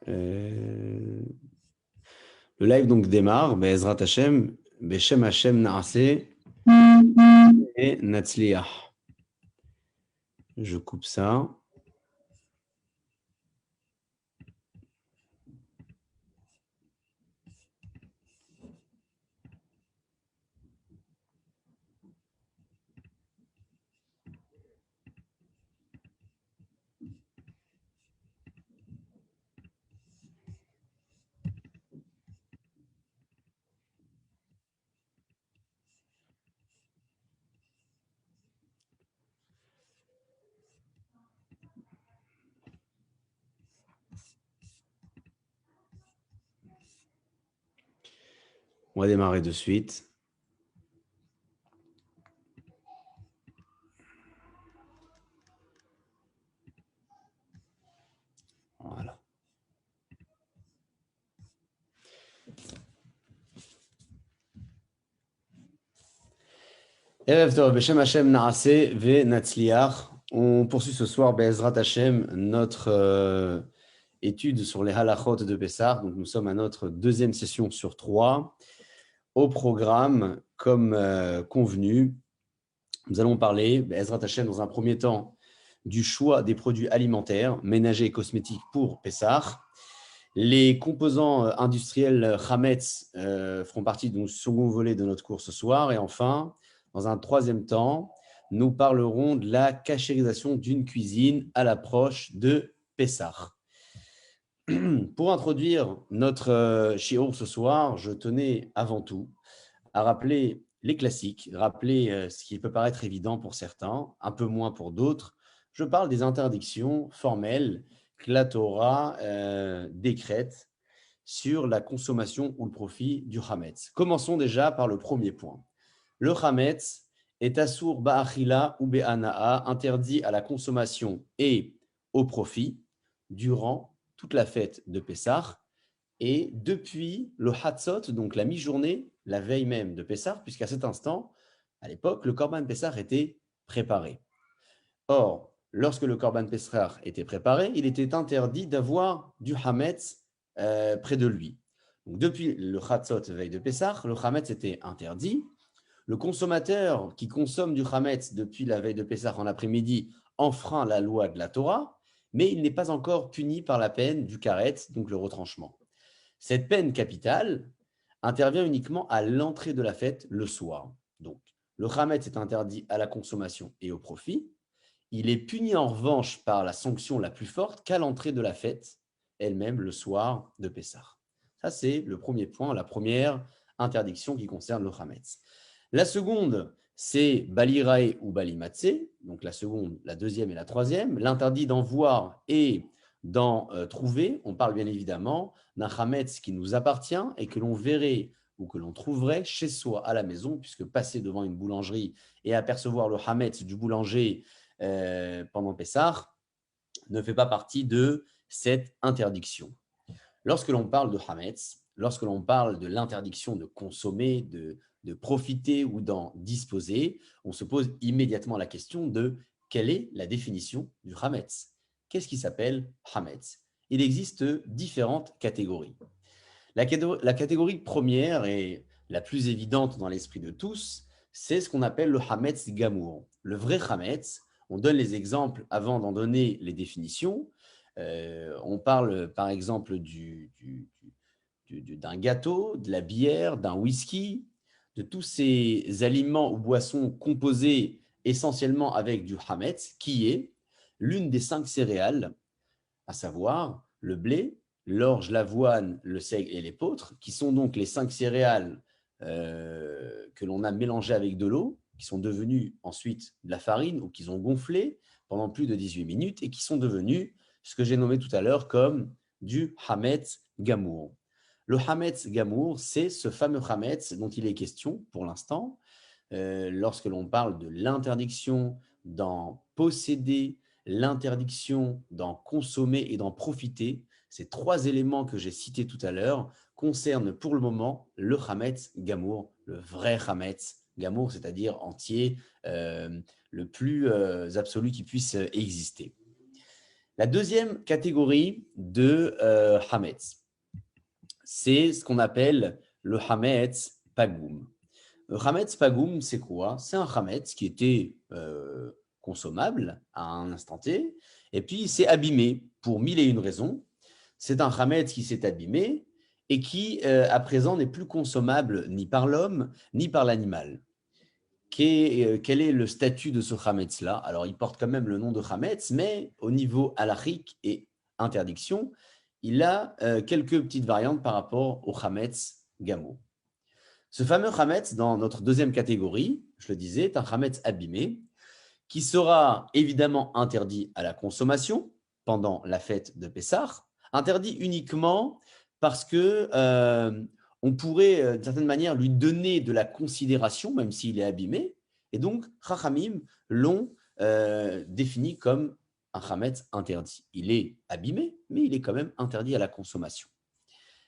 Euh, Le live donc démarre. Be'ezrat Hashem, Beshem Hashem Naaseh et Natzliach. Je coupe ça. On va démarrer de suite. Voilà. Erev Tov, Beshem Hashem Naaseh ve Natzliach. On poursuit ce soir, Be'ezrat Hashem, notre étude sur les halachot de Pessah. Donc, nous sommes à notre deuxième session sur 3. Au programme, comme convenu, nous allons parler, Be'ezrat Hashem, dans un premier temps, du choix des produits alimentaires, ménagers et cosmétiques pour Pessah. Les composants industriels Hametz feront partie du second volet de notre cours ce soir. Et enfin, dans un troisième temps, nous parlerons de la cachérisation d'une cuisine à l'approche de Pessah. Pour introduire notre shiur ce soir, je tenais avant tout à rappeler les classiques, rappeler ce qui peut paraître évident pour certains, un peu moins pour d'autres. Je parle des interdictions formelles que la Torah décrète sur la consommation ou le profit du Hametz. Commençons déjà par le premier point. Le Hametz est assour ba'achila ou be'ana'a, interdit à la consommation et au profit durant toute la fête de Pessah et depuis le Hatzot, donc la mi-journée, la veille même de Pessah, puisqu'à cet instant, à l'époque, le Korban Pessah était préparé. Or, lorsque le Korban Pessah était préparé, il était interdit d'avoir du Hametz près de lui. Donc, depuis le Chatzot, veille de Pessah, le Hametz était interdit. Le consommateur qui consomme du Hametz depuis la veille de Pessah en après-midi enfreint la loi de la Torah, mais il n'est pas encore puni par la peine du karet, donc le retranchement. Cette peine capitale intervient uniquement à l'entrée de la fête le soir. Donc, le Hametz est interdit à la consommation et au profit. Il est puni en revanche par la sanction la plus forte qu'à l'entrée de la fête elle-même le soir de Pessah. Ça, c'est le premier point, la première interdiction qui concerne le Hametz. La seconde, c'est Balirae ou Balimatse, donc la seconde, la deuxième et la troisième. L'interdit d'en voir et d'en trouver. On parle bien évidemment d'un Hametz qui nous appartient et que l'on verrait ou que l'on trouverait chez soi à la maison, puisque passer devant une boulangerie et apercevoir le Hametz du boulanger pendant Pessah ne fait pas partie de cette interdiction. Lorsque l'on parle de Hametz, lorsque l'on parle de l'interdiction de consommer, de profiter ou d'en disposer, on se pose immédiatement la question de quelle est la définition du Hametz. Qu'est-ce qui s'appelle Hametz? Il existe différentes catégories. La catégorie première et la plus évidente dans l'esprit de tous, c'est ce qu'on appelle le Hametz Gamour. Le vrai Hametz, on donne les exemples avant d'en donner les définitions. On parle par exemple d'un gâteau, de la bière, d'un whisky, de tous ces aliments ou boissons composés essentiellement avec du Hametz, qui est l'une des 5 céréales, à savoir le blé, l'orge, l'avoine, le seigle et l'épeautre, qui sont donc les 5 céréales que l'on a mélangées avec de l'eau, qui sont devenues ensuite de la farine ou qui ont gonflé pendant plus de 18 minutes et qui sont devenues ce que j'ai nommé tout à l'heure comme du Hametz Gamour. Le Hametz Gamour, c'est ce fameux Hametz dont il est question pour l'instant lorsque l'on parle de l'interdiction d'en posséder, l'interdiction d'en consommer et d'en profiter. Ces 3 éléments que j'ai cités tout à l'heure concernent pour le moment le Hametz Gamour, le vrai Hametz Gamour, c'est-à-dire entier, le plus absolu qui puisse exister. La deuxième catégorie de Hametz, c'est ce qu'on appelle le Hametz Pagoum. Le Hametz Pagoum, c'est quoi? C'est un Hametz qui était consommable à un instant T, et puis il s'est abîmé pour mille et une raisons. C'est un Hametz qui s'est abîmé et qui, à présent, n'est plus consommable ni par l'homme, ni par l'animal. Quel est le statut de ce Hametz-là? Alors, il porte quand même le nom de Hametz, mais au niveau halachique et interdiction, il a quelques petites variantes par rapport au Hametz Gamo. Ce fameux Hametz, dans notre deuxième catégorie, je le disais, est un Hametz abîmé qui sera évidemment interdit à la consommation pendant la fête de Pessah, interdit uniquement parce que on pourrait, d'une certaine manière, lui donner de la considération, même s'il est abîmé. Et donc, Chachamim l'ont défini comme un Hametz interdit. Il est abîmé, mais il est quand même interdit à la consommation.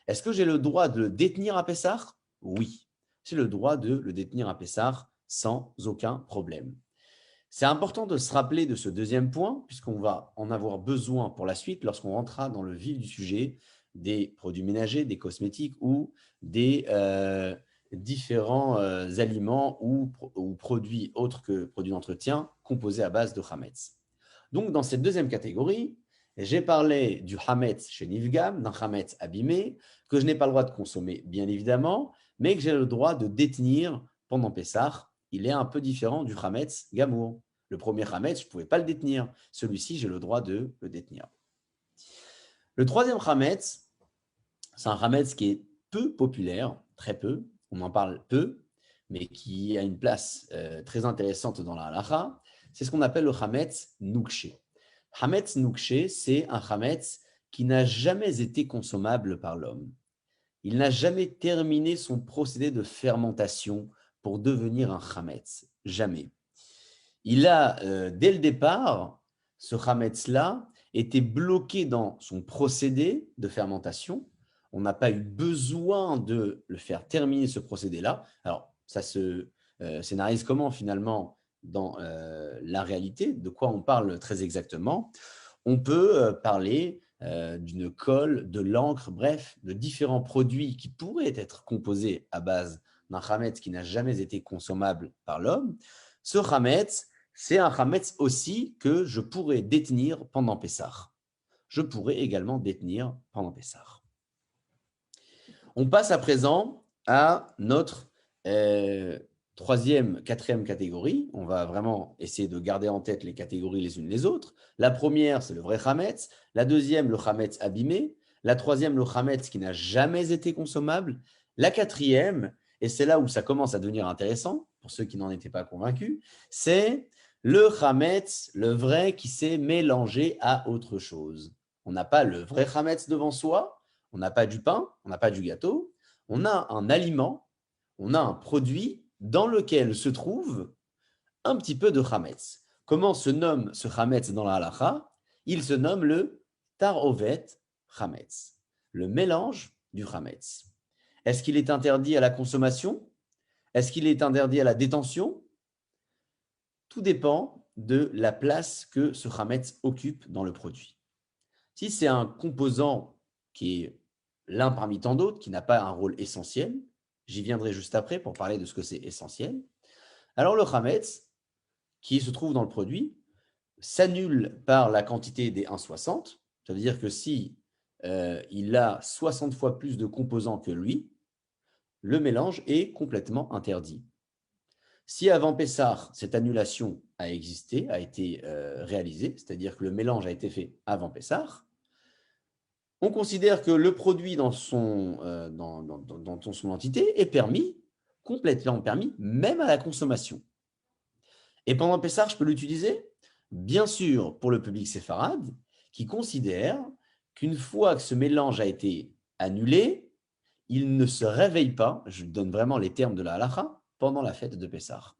Est-ce que j'ai le droit de le détenir à Pessah? Oui, j'ai le droit de le détenir à Pessah sans aucun problème. C'est important de se rappeler de ce deuxième point, puisqu'on va en avoir besoin pour la suite lorsqu'on rentrera dans le vif du sujet des produits ménagers, des cosmétiques ou des différents aliments ou produits autres que produits d'entretien composés à base de Hametz. Donc, dans cette deuxième catégorie, j'ai parlé du Hametz chez Nifgam, d'un Hametz abîmé, que je n'ai pas le droit de consommer, bien évidemment, mais que j'ai le droit de détenir pendant Pessah. Il est un peu différent du Hametz Gamour. Le premier Hametz, je ne pouvais pas le détenir. Celui-ci, j'ai le droit de le détenir. Le troisième Hametz, c'est un Hametz qui est peu populaire, très peu, on en parle peu, mais qui a une place très intéressante dans la halacha. C'est ce qu'on appelle le Hametz Noukché. Hametz Noukché, c'est un Hametz qui n'a jamais été consommable par l'homme. Il n'a jamais terminé son procédé de fermentation pour devenir un Hametz. Jamais. Il a, dès le départ, ce Hametz-là était bloqué dans son procédé de fermentation. On n'a pas eu besoin de le faire terminer ce procédé-là. Alors, ça se scénarise comment finalement dans la réalité? De quoi on parle très exactement? On peut parler d'une colle, de l'encre, bref, de différents produits qui pourraient être composés à base d'un Hametz qui n'a jamais été consommable par l'homme. Ce Hametz, c'est un Hametz aussi que je pourrais détenir pendant Pessah. Je pourrais également détenir pendant Pessah. On passe à présent à notre troisième, quatrième catégorie. On va vraiment essayer de garder en tête les catégories les unes les autres. La première, c'est le vrai Hametz. La deuxième, le Hametz abîmé. La troisième, le Hametz qui n'a jamais été consommable. La quatrième, et c'est là où ça commence à devenir intéressant, pour ceux qui n'en étaient pas convaincus, c'est le Hametz, le vrai qui s'est mélangé à autre chose. On n'a pas le vrai Hametz devant soi, on n'a pas du pain, on n'a pas du gâteau, on a un aliment, on a un produit dans lequel se trouve un petit peu de Hametz. Comment se nomme ce Hametz dans la halacha? Il se nomme le Tarovet Hametz, le mélange du Hametz. Est-ce qu'il est interdit à la consommation? Est-ce qu'il est interdit à la détention? Tout dépend de la place que ce Hametz occupe dans le produit. Si c'est un composant qui est l'un parmi tant d'autres, qui n'a pas un rôle essentiel, j'y viendrai juste après pour parler de ce que c'est essentiel, alors le Hametz, qui se trouve dans le produit, s'annule par la quantité des 1,60. Ça veut dire que si il a 60 fois plus de composants que lui, le mélange est complètement interdit. Si avant Pessah, cette annulation a existé, a été réalisée, c'est-à-dire que le mélange a été fait avant Pessah, on considère que le produit dans son entité est permis, complètement permis, même à la consommation. Et pendant Pessah, je peux l'utiliser? Bien sûr, pour le public séfarade, qui considère qu'une fois que ce mélange a été annulé, il ne se réveille pas, je donne vraiment les termes de la halacha, pendant la fête de Pessah.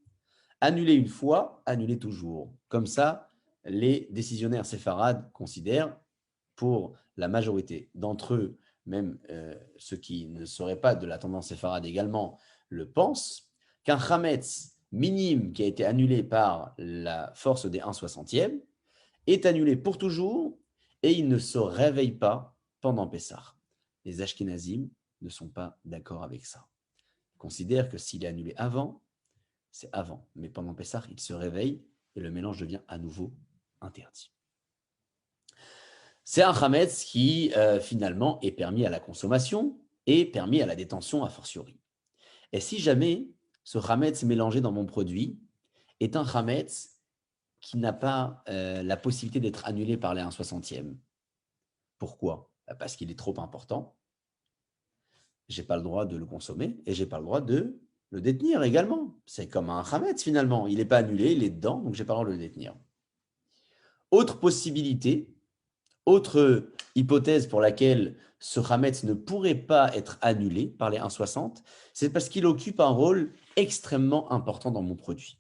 Annuler une fois, annuler toujours. Comme ça, les décisionnaires séfarades considèrent, pour la majorité d'entre eux, même ceux qui ne seraient pas de la tendance séfarade également le pensent, qu'un Hametz minime qui a été annulé par la force des 1/60e est annulé pour toujours et il ne se réveille pas pendant Pessah. Les Ashkénazim ne sont pas d'accord avec ça. Ils considèrent que s'il est annulé avant, c'est avant. Mais pendant Pessah, il se réveille et le mélange devient à nouveau interdit. C'est un chametz qui, finalement, est permis à la consommation et permis à la détention a fortiori. Et si jamais ce chametz mélangé dans mon produit est un chametz qui n'a pas la possibilité d'être annulé par les 1/60e. Pourquoi? Parce qu'il est trop important. Je n'ai pas le droit de le consommer et je n'ai pas le droit de le détenir également. C'est comme un chametz finalement. Il n'est pas annulé, il est dedans, donc je n'ai pas le droit de le détenir. Autre possibilité, autre hypothèse pour laquelle ce chametz ne pourrait pas être annulé par les 1/60, c'est parce qu'il occupe un rôle extrêmement important dans mon produit.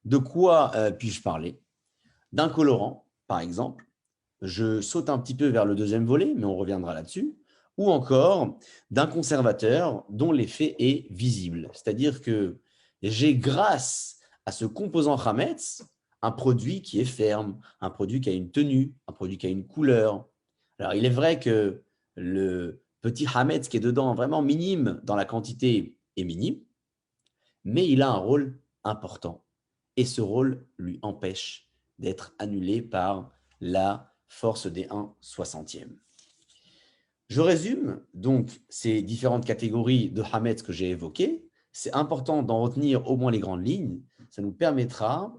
De quoi puis-je parler? D'un colorant, par exemple. Je saute un petit peu vers le deuxième volet, mais on reviendra là-dessus. Ou encore d'un conservateur dont l'effet est visible. C'est-à-dire que j'ai, grâce à ce composant chametz, un produit qui est ferme, un produit qui a une tenue, un produit qui a une couleur. Alors, il est vrai que le petit chametz qui est dedans, vraiment minime dans la quantité, est minime, mais il a un rôle important. Et ce rôle lui empêche d'être annulé par la force des 1/60e. Je résume donc ces différentes catégories de hametz que j'ai évoquées. C'est important d'en retenir au moins les grandes lignes. Ça nous permettra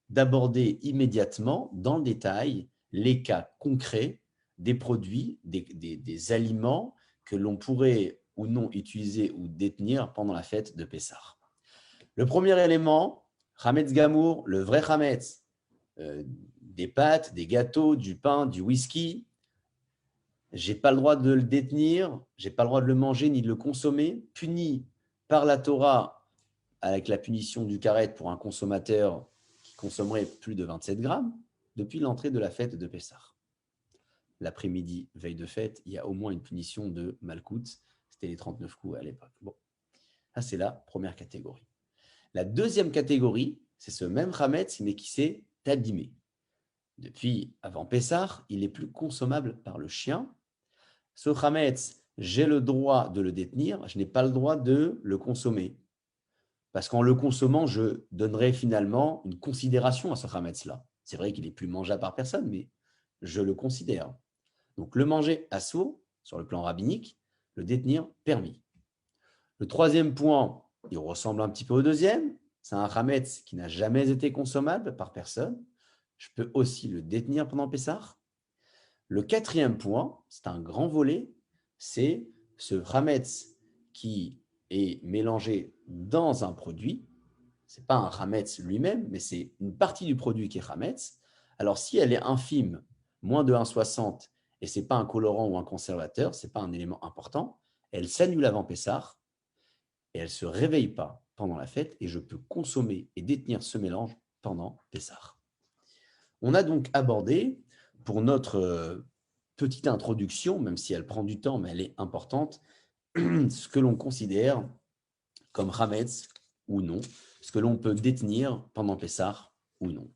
d'aborder immédiatement, dans le détail, les cas concrets des produits, des aliments que l'on pourrait ou non utiliser ou détenir pendant la fête de Pessah. Le premier élément, Hametz Gamour, le vrai Hametz, des pâtes, des gâteaux, du pain, du whisky. Je n'ai pas le droit de le détenir, je n'ai pas le droit de le manger ni de le consommer, puni par la Torah avec la punition du karet pour un consommateur qui consommerait plus de 27 grammes depuis l'entrée de la fête de Pessah. L'après-midi, veille de fête, il y a au moins une punition de Malkout, c'était les 39 coups à l'époque. Bon, ça c'est la première catégorie. La deuxième catégorie, c'est ce même chametz, mais qui s'est abîmé. Depuis avant Pessah, il n'est plus consommable par le chien. Ce chametz, j'ai le droit de le détenir, je n'ai pas le droit de le consommer. Parce qu'en le consommant, je donnerai finalement une considération à ce chametz-là. C'est vrai qu'il n'est plus mangeable par personne, mais je le considère. Donc le manger assourd, sur le plan rabbinique, le détenir permis. Le troisième point, il ressemble un petit peu au deuxième. C'est un chametz qui n'a jamais été consommable par personne. Je peux aussi le détenir pendant Pessah. Le quatrième point, c'est un grand volet, c'est ce chametz qui est mélangé dans un produit. Ce n'est pas un chametz lui-même, mais c'est une partie du produit qui est chametz. Alors si elle est infime, moins de 1,60, et ce n'est pas un colorant ou un conservateur, ce n'est pas un élément important, elle s'annule avant Pessah et elle ne se réveille pas pendant la fête et je peux consommer et détenir ce mélange pendant Pessah. On a donc abordé, pour notre petite introduction, même si elle prend du temps, mais elle est importante, ce que l'on considère comme chametz ou non, ce que l'on peut détenir pendant Pessah ou non.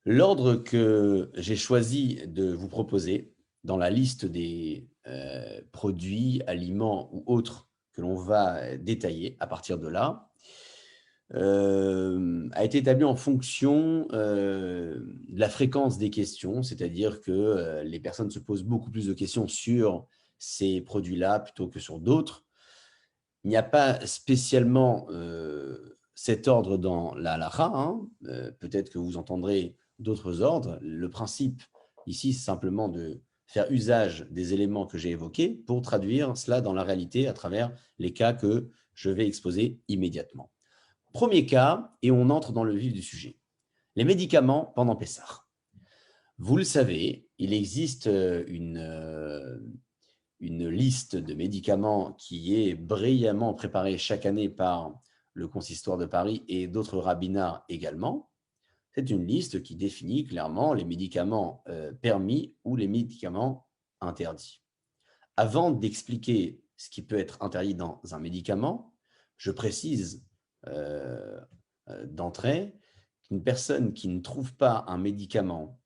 L'ordre que j'ai choisi de vous proposer dans la liste des produits, aliments ou autres que l'on va détailler à partir de là, a été établi en fonction de la fréquence des questions, c'est-à-dire que les personnes se posent beaucoup plus de questions sur ces produits-là plutôt que sur d'autres. Il n'y a pas spécialement cet ordre dans la halakha, hein. Peut-être que vous entendrez d'autres ordres. Le principe ici, c'est simplement de faire usage des éléments que j'ai évoqués pour traduire cela dans la réalité à travers les cas que je vais exposer immédiatement. Premier cas, et on entre dans le vif du sujet. Les médicaments pendant Pessah. Vous le savez, il existe une liste de médicaments qui est brillamment préparée chaque année par le Consistoire de Paris et d'autres rabbinats également. C'est une liste qui définit clairement les médicaments permis ou les médicaments interdits. Avant d'expliquer ce qui peut être interdit dans un médicament, je précise d'entrée qu'une personne qui ne trouve pas un médicament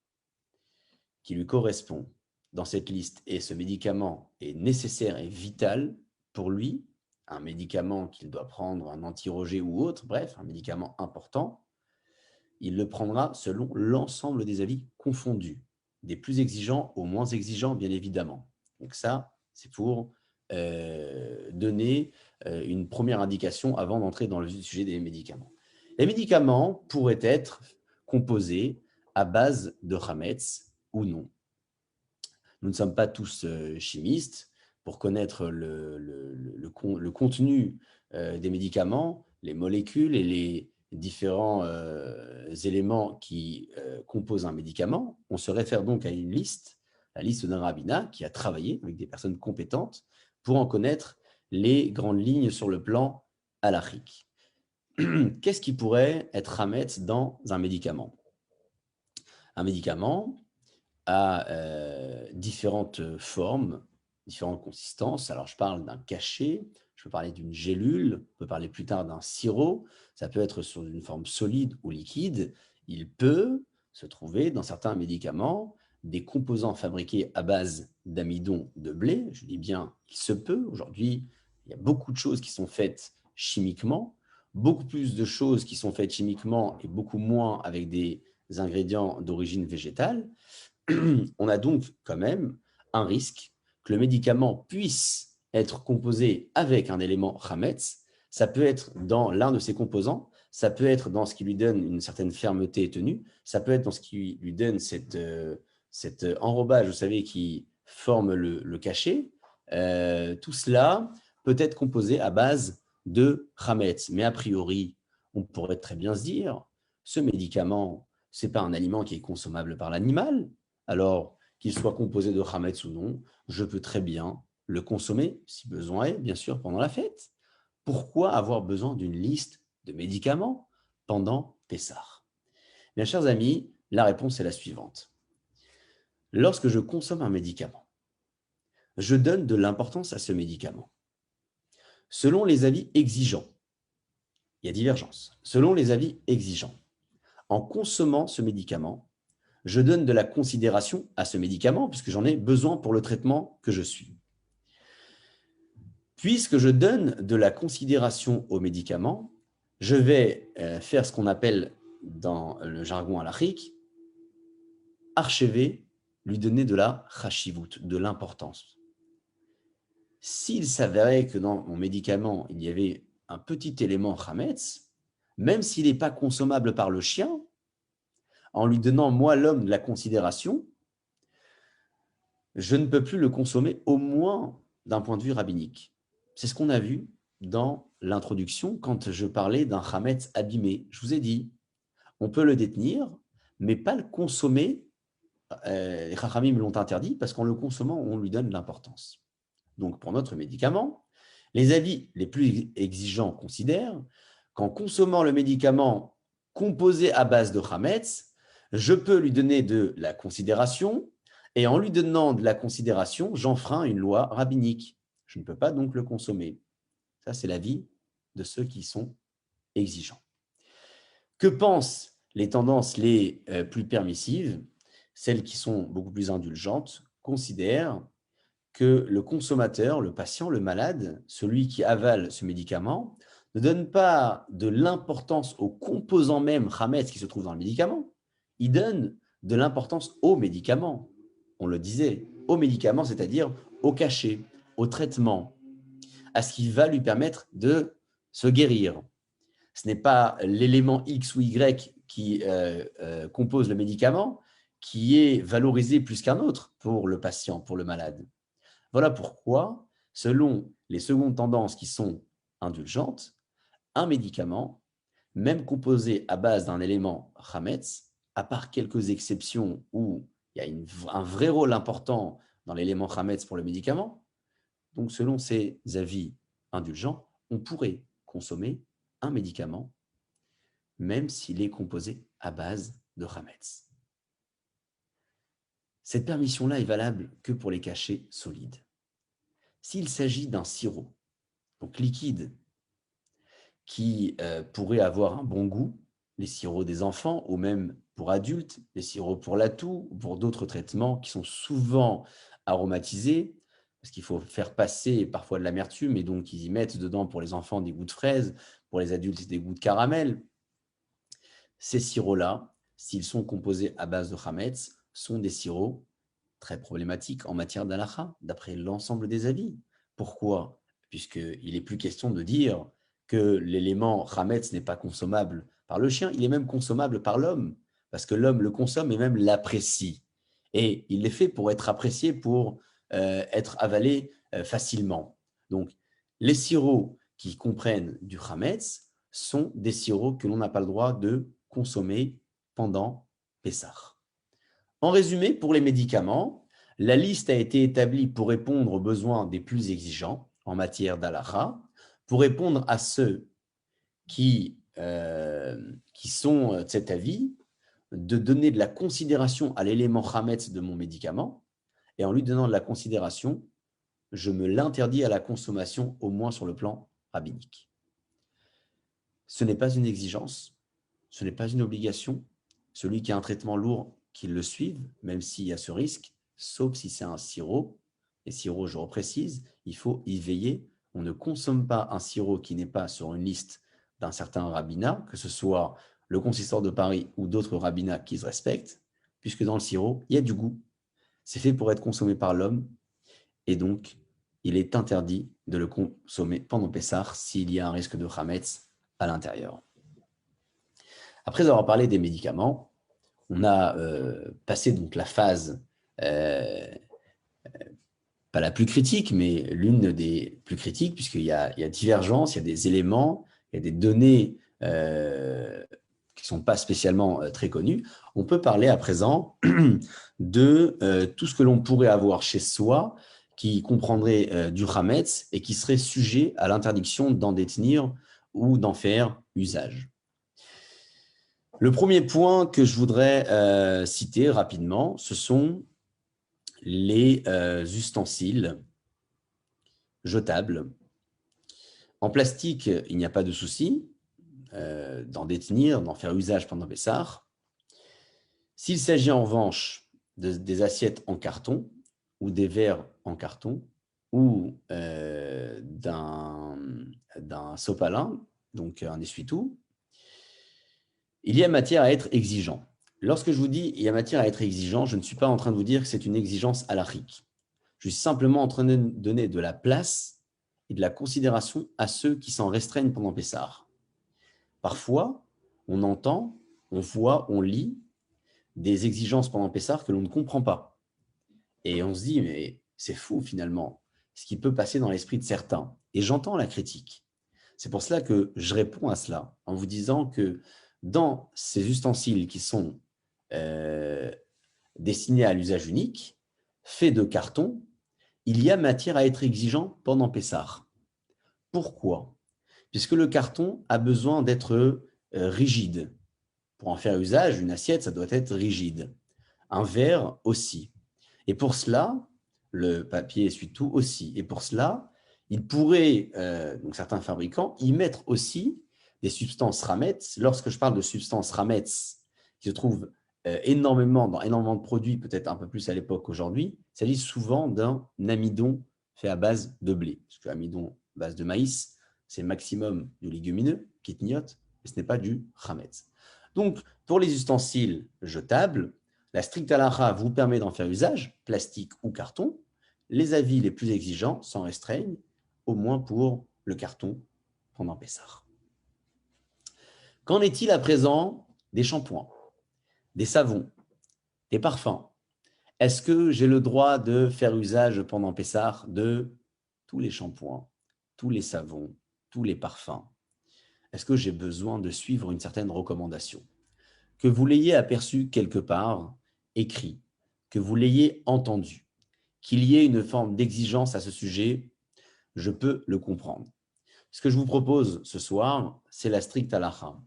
qui lui correspond dans cette liste et ce médicament est nécessaire et vital pour lui, un médicament qu'il doit prendre, un anti-rejet ou autre, bref, un médicament important, il le prendra selon l'ensemble des avis confondus, des plus exigeants aux moins exigeants, bien évidemment. Donc ça, c'est pour donner une première indication avant d'entrer dans le sujet des médicaments. Les médicaments pourraient être composés à base de Hametz ou non. Nous ne sommes pas tous chimistes. Pour connaître le contenu des médicaments, les molécules et les différents éléments qui composent un médicament, on se réfère donc à une liste, la liste d'un rabbinat qui a travaillé avec des personnes compétentes pour en connaître les grandes lignes sur le plan halachique. Qu'est-ce qui pourrait être hametz dans un médicament? Un médicament a différentes formes, différentes consistances. Alors, je parle d'un cachet, je peux parler d'une gélule, on peut parler plus tard d'un sirop, ça peut être sous une forme solide ou liquide. Il peut se trouver dans certains médicaments des composants fabriqués à base d'amidon de blé. Je dis bien, il se peut. Aujourd'hui, il y a beaucoup de choses qui sont faites chimiquement, beaucoup plus de choses qui sont faites chimiquement et beaucoup moins avec des ingrédients d'origine végétale. On a donc quand même un risque que le médicament puisse être composé avec un élément Hametz. Ça peut être dans l'un de ses composants, ça peut être dans ce qui lui donne une certaine fermeté et tenue, ça peut être dans ce qui lui donne cet enrobage, vous savez, qui forme le cachet. Tout cela peut être composé à base de Hametz. Mais a priori, on pourrait très bien se dire, ce médicament, ce n'est pas un aliment qui est consommable par l'animal, alors qu'il soit composé de Hametz ou non, je peux très bien le consommer, si besoin est, bien sûr, pendant la fête. Pourquoi avoir besoin d'une liste de médicaments pendant Pessah? Mes chers amis, la réponse est la suivante. Lorsque je consomme un médicament, je donne de l'importance à ce médicament. Selon les avis exigeants, il y a divergence. Selon les avis exigeants, en consommant ce médicament, je donne de la considération à ce médicament puisque j'en ai besoin pour le traitement que je suis. Puisque je donne de la considération au médicament, je vais faire ce qu'on appelle dans le jargon halachique, archiver, lui donner de la chashivut, de l'importance. S'il s'avérait que dans mon médicament, il y avait un petit élément chametz, même s'il n'est pas consommable par le chien, en lui donnant, moi, l'homme, de la considération, je ne peux plus le consommer, au moins d'un point de vue rabbinique. C'est ce qu'on a vu dans l'introduction quand je parlais d'un chametz abîmé. Je vous ai dit, on peut le détenir, mais pas le consommer. Les chachamim l'ont interdit parce qu'en le consommant, on lui donne de l'importance. Donc, pour notre médicament, les avis les plus exigeants considèrent qu'en consommant le médicament composé à base de chametz, je peux lui donner de la considération, et en lui donnant de la considération, j'enfreins une loi rabbinique. Je ne peux pas donc le consommer. Ça, c'est l'avis de ceux qui sont exigeants. Que pensent les tendances les plus permissives? Celles qui sont beaucoup plus indulgentes considèrent que le consommateur, le patient, le malade, celui qui avale ce médicament, ne donne pas de l'importance aux composants même Hametz qui se trouvent dans le médicament, il donne de l'importance au médicament. On le disait, au médicament, c'est-à-dire au cachet, au traitement, à ce qui va lui permettre de se guérir. Ce n'est pas l'élément X ou Y qui compose le médicament qui est valorisé plus qu'un autre pour le patient, pour le malade. Voilà pourquoi, selon les secondes tendances qui sont indulgentes, un médicament, même composé à base d'un élément Hametz, à part quelques exceptions où il y a un vrai rôle important dans l'élément Hametz pour le médicament, donc selon ces avis indulgents, on pourrait consommer un médicament même s'il est composé à base de Hametz. Cette permission-là est valable que pour les cachets solides. S'il s'agit d'un sirop, donc liquide, qui pourrait avoir un bon goût, les sirops des enfants, ou même pour adultes, les sirops pour la toux, ou pour d'autres traitements qui sont souvent aromatisés, parce qu'il faut faire passer parfois de l'amertume, et donc ils y mettent dedans pour les enfants des goûts de fraises, pour les adultes des goûts de caramel. Ces sirops-là, s'ils sont composés à base de chametz, sont des sirops très problématiques en matière d'halakha, d'après l'ensemble des avis. Pourquoi? Puisqu'il n'est plus question de dire que l'élément chametz n'est pas consommable par le chien, il est même consommable par l'homme, parce que l'homme le consomme et même l'apprécie. Et il l'est fait pour être apprécié, pour être avalé facilement. Donc, les sirops qui comprennent du chametz sont des sirops que l'on n'a pas le droit de consommer pendant Pessah. En résumé, pour les médicaments, la liste a été établie pour répondre aux besoins des plus exigeants en matière d'halakha, pour répondre à ceux qui sont de cet avis, de donner de la considération à l'élément chametz de mon médicament, et en lui donnant de la considération, je me l'interdis à la consommation, au moins sur le plan rabbinique. Ce n'est pas une exigence, ce n'est pas une obligation. Celui qui a un traitement lourd, qu'il le suive, même s'il y a ce risque, sauf si c'est un sirop. Et sirop, je reprécise, il faut y veiller. On ne consomme pas un sirop qui n'est pas sur une liste d'un certain rabbinat, que ce soit le consistoire de Paris ou d'autres rabbinats qui se respectent, puisque dans le sirop, il y a du goût. C'est fait pour être consommé par l'homme, et donc il est interdit de le consommer pendant Pessah s'il y a un risque de chametz à l'intérieur. Après avoir parlé des médicaments, on a passé donc la phase, pas la plus critique, mais l'une des plus critiques, puisqu'il y a divergence, il y a des éléments, il y a des données qui ne sont pas spécialement très connues. On peut parler à présent de tout ce que l'on pourrait avoir chez soi qui comprendrait du chametz et qui serait sujet à l'interdiction d'en détenir ou d'en faire usage. Le premier point que je voudrais citer rapidement, ce sont les ustensiles jetables. En plastique, il n'y a pas de souci d'en détenir, d'en faire usage pendant Pessah. S'il s'agit en revanche des assiettes en carton ou des verres en carton ou d'un sopalin, donc un essuie-tout, il y a matière à être exigeant. Lorsque je vous dis il y a matière à être exigeant, je ne suis pas en train de vous dire que c'est une exigence halachique. Je suis simplement en train de donner de la place et de la considération à ceux qui s'en restreignent pendant Pessah. Parfois, on entend, on voit, on lit des exigences pendant Pessah que l'on ne comprend pas. Et on se dit, mais c'est fou finalement, ce qui peut passer dans l'esprit de certains. Et j'entends la critique. C'est pour cela que je réponds à cela en vous disant que dans ces ustensiles qui sont destinés à l'usage unique, faits de carton, il y a matière à être exigeant pendant Pessah. Pourquoi? Puisque le carton a besoin d'être rigide. Pour en faire usage, une assiette, ça doit être rigide. Un verre aussi. Et pour cela, le papier essuie-tout aussi. Et pour cela, il pourrait, donc certains fabricants, y mettre aussi des substances rametz. Lorsque je parle de substances rametz, qui se trouvent énormément dans énormément de produits, peut-être un peu plus à l'époque qu'aujourd'hui, il s'agit souvent d'un amidon fait à base de blé. Parce que l'amidon à base de maïs, c'est le maximum du légumineux, kitniyot, et ce n'est pas du chametz. Donc, pour les ustensiles jetables, la stricte halakha vous permet d'en faire usage, plastique ou carton. Les avis les plus exigeants s'en restreignent, au moins pour le carton pendant Pessah. Qu'en est-il à présent des shampoings, des savons, des parfums? Est-ce que j'ai le droit de faire usage pendant Pessah de tous les shampoings, tous les savons, tous les parfums? Est-ce que j'ai besoin de suivre une certaine recommandation? Que vous l'ayez aperçu quelque part, écrit, que vous l'ayez entendu, qu'il y ait une forme d'exigence à ce sujet, je peux le comprendre. Ce que je vous propose ce soir, c'est la stricte halakha.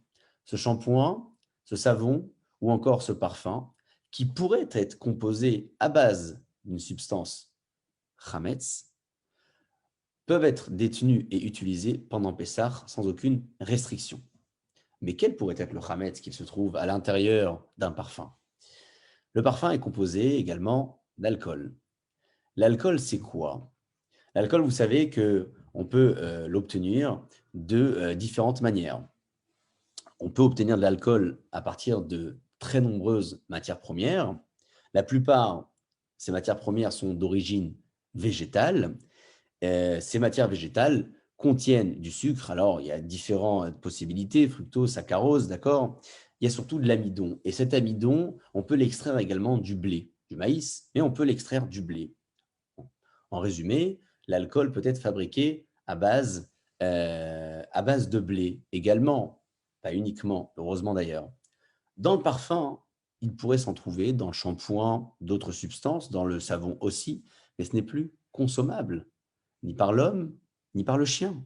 Ce shampoing, ce savon ou encore ce parfum qui pourrait être composé à base d'une substance chametz peuvent être détenus et utilisés pendant Pessah sans aucune restriction. Mais quel pourrait être le chametz qui se trouve à l'intérieur d'un parfum? Le parfum est composé également d'alcool. L'alcool, c'est quoi? L'alcool, vous savez qu'on peut l'obtenir de différentes manières. On peut obtenir de l'alcool à partir de très nombreuses matières premières. La plupart, ces matières premières sont d'origine végétale. Ces matières végétales contiennent du sucre. Alors, il y a différentes possibilités, fructose, saccharose, d'accord? Il y a surtout de l'amidon. Et cet amidon, on peut l'extraire également du blé, du maïs, mais on peut l'extraire du blé. En résumé, l'alcool peut être fabriqué à base de blé également, pas uniquement, heureusement d'ailleurs. Dans le parfum, il pourrait s'en trouver dans le shampoing, d'autres substances, dans le savon aussi, mais ce n'est plus consommable, ni par l'homme, ni par le chien.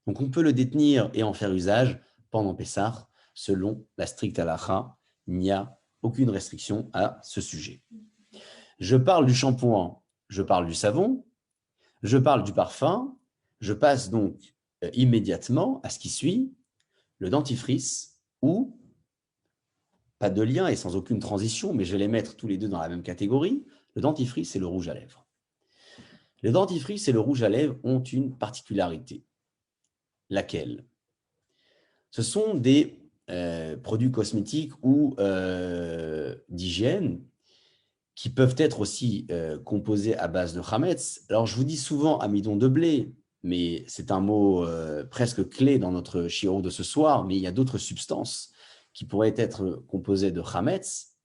Donc on peut le détenir et en faire usage pendant Pessah, selon la stricte halakha. Il n'y a aucune restriction à ce sujet. Je parle du shampoing, je parle du savon, je parle du parfum, je passe donc immédiatement à ce qui suit, le dentifrice ou, pas de lien et sans aucune transition, mais je vais les mettre tous les deux dans la même catégorie, le dentifrice et le rouge à lèvres. Le dentifrice et le rouge à lèvres ont une particularité. Laquelle? Ce sont des produits cosmétiques ou d'hygiène qui peuvent être aussi composés à base de chametz. Alors, je vous dis souvent amidon de blé, mais c'est un mot presque clé dans notre shiur de ce soir, mais il y a d'autres substances qui pourraient être composées de chametz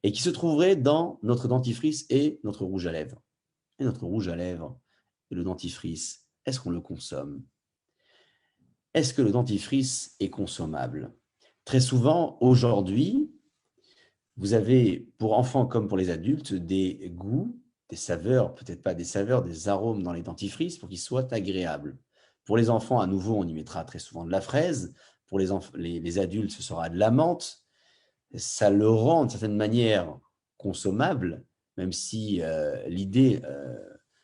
et qui se trouveraient dans notre dentifrice et notre rouge à lèvres. Et notre rouge à lèvres et le dentifrice, est-ce qu'on le consomme? Est-ce que le dentifrice est consommable? Très souvent, aujourd'hui, vous avez, pour enfants comme pour les adultes, des goûts, des saveurs, peut-être pas des saveurs, des arômes dans les dentifrices pour qu'ils soient agréables. Pour les enfants, à nouveau, on y mettra très souvent de la fraise. Pour les adultes, ce sera de la menthe. Ça le rend, d'une certaine manière, consommable, même si l'idée,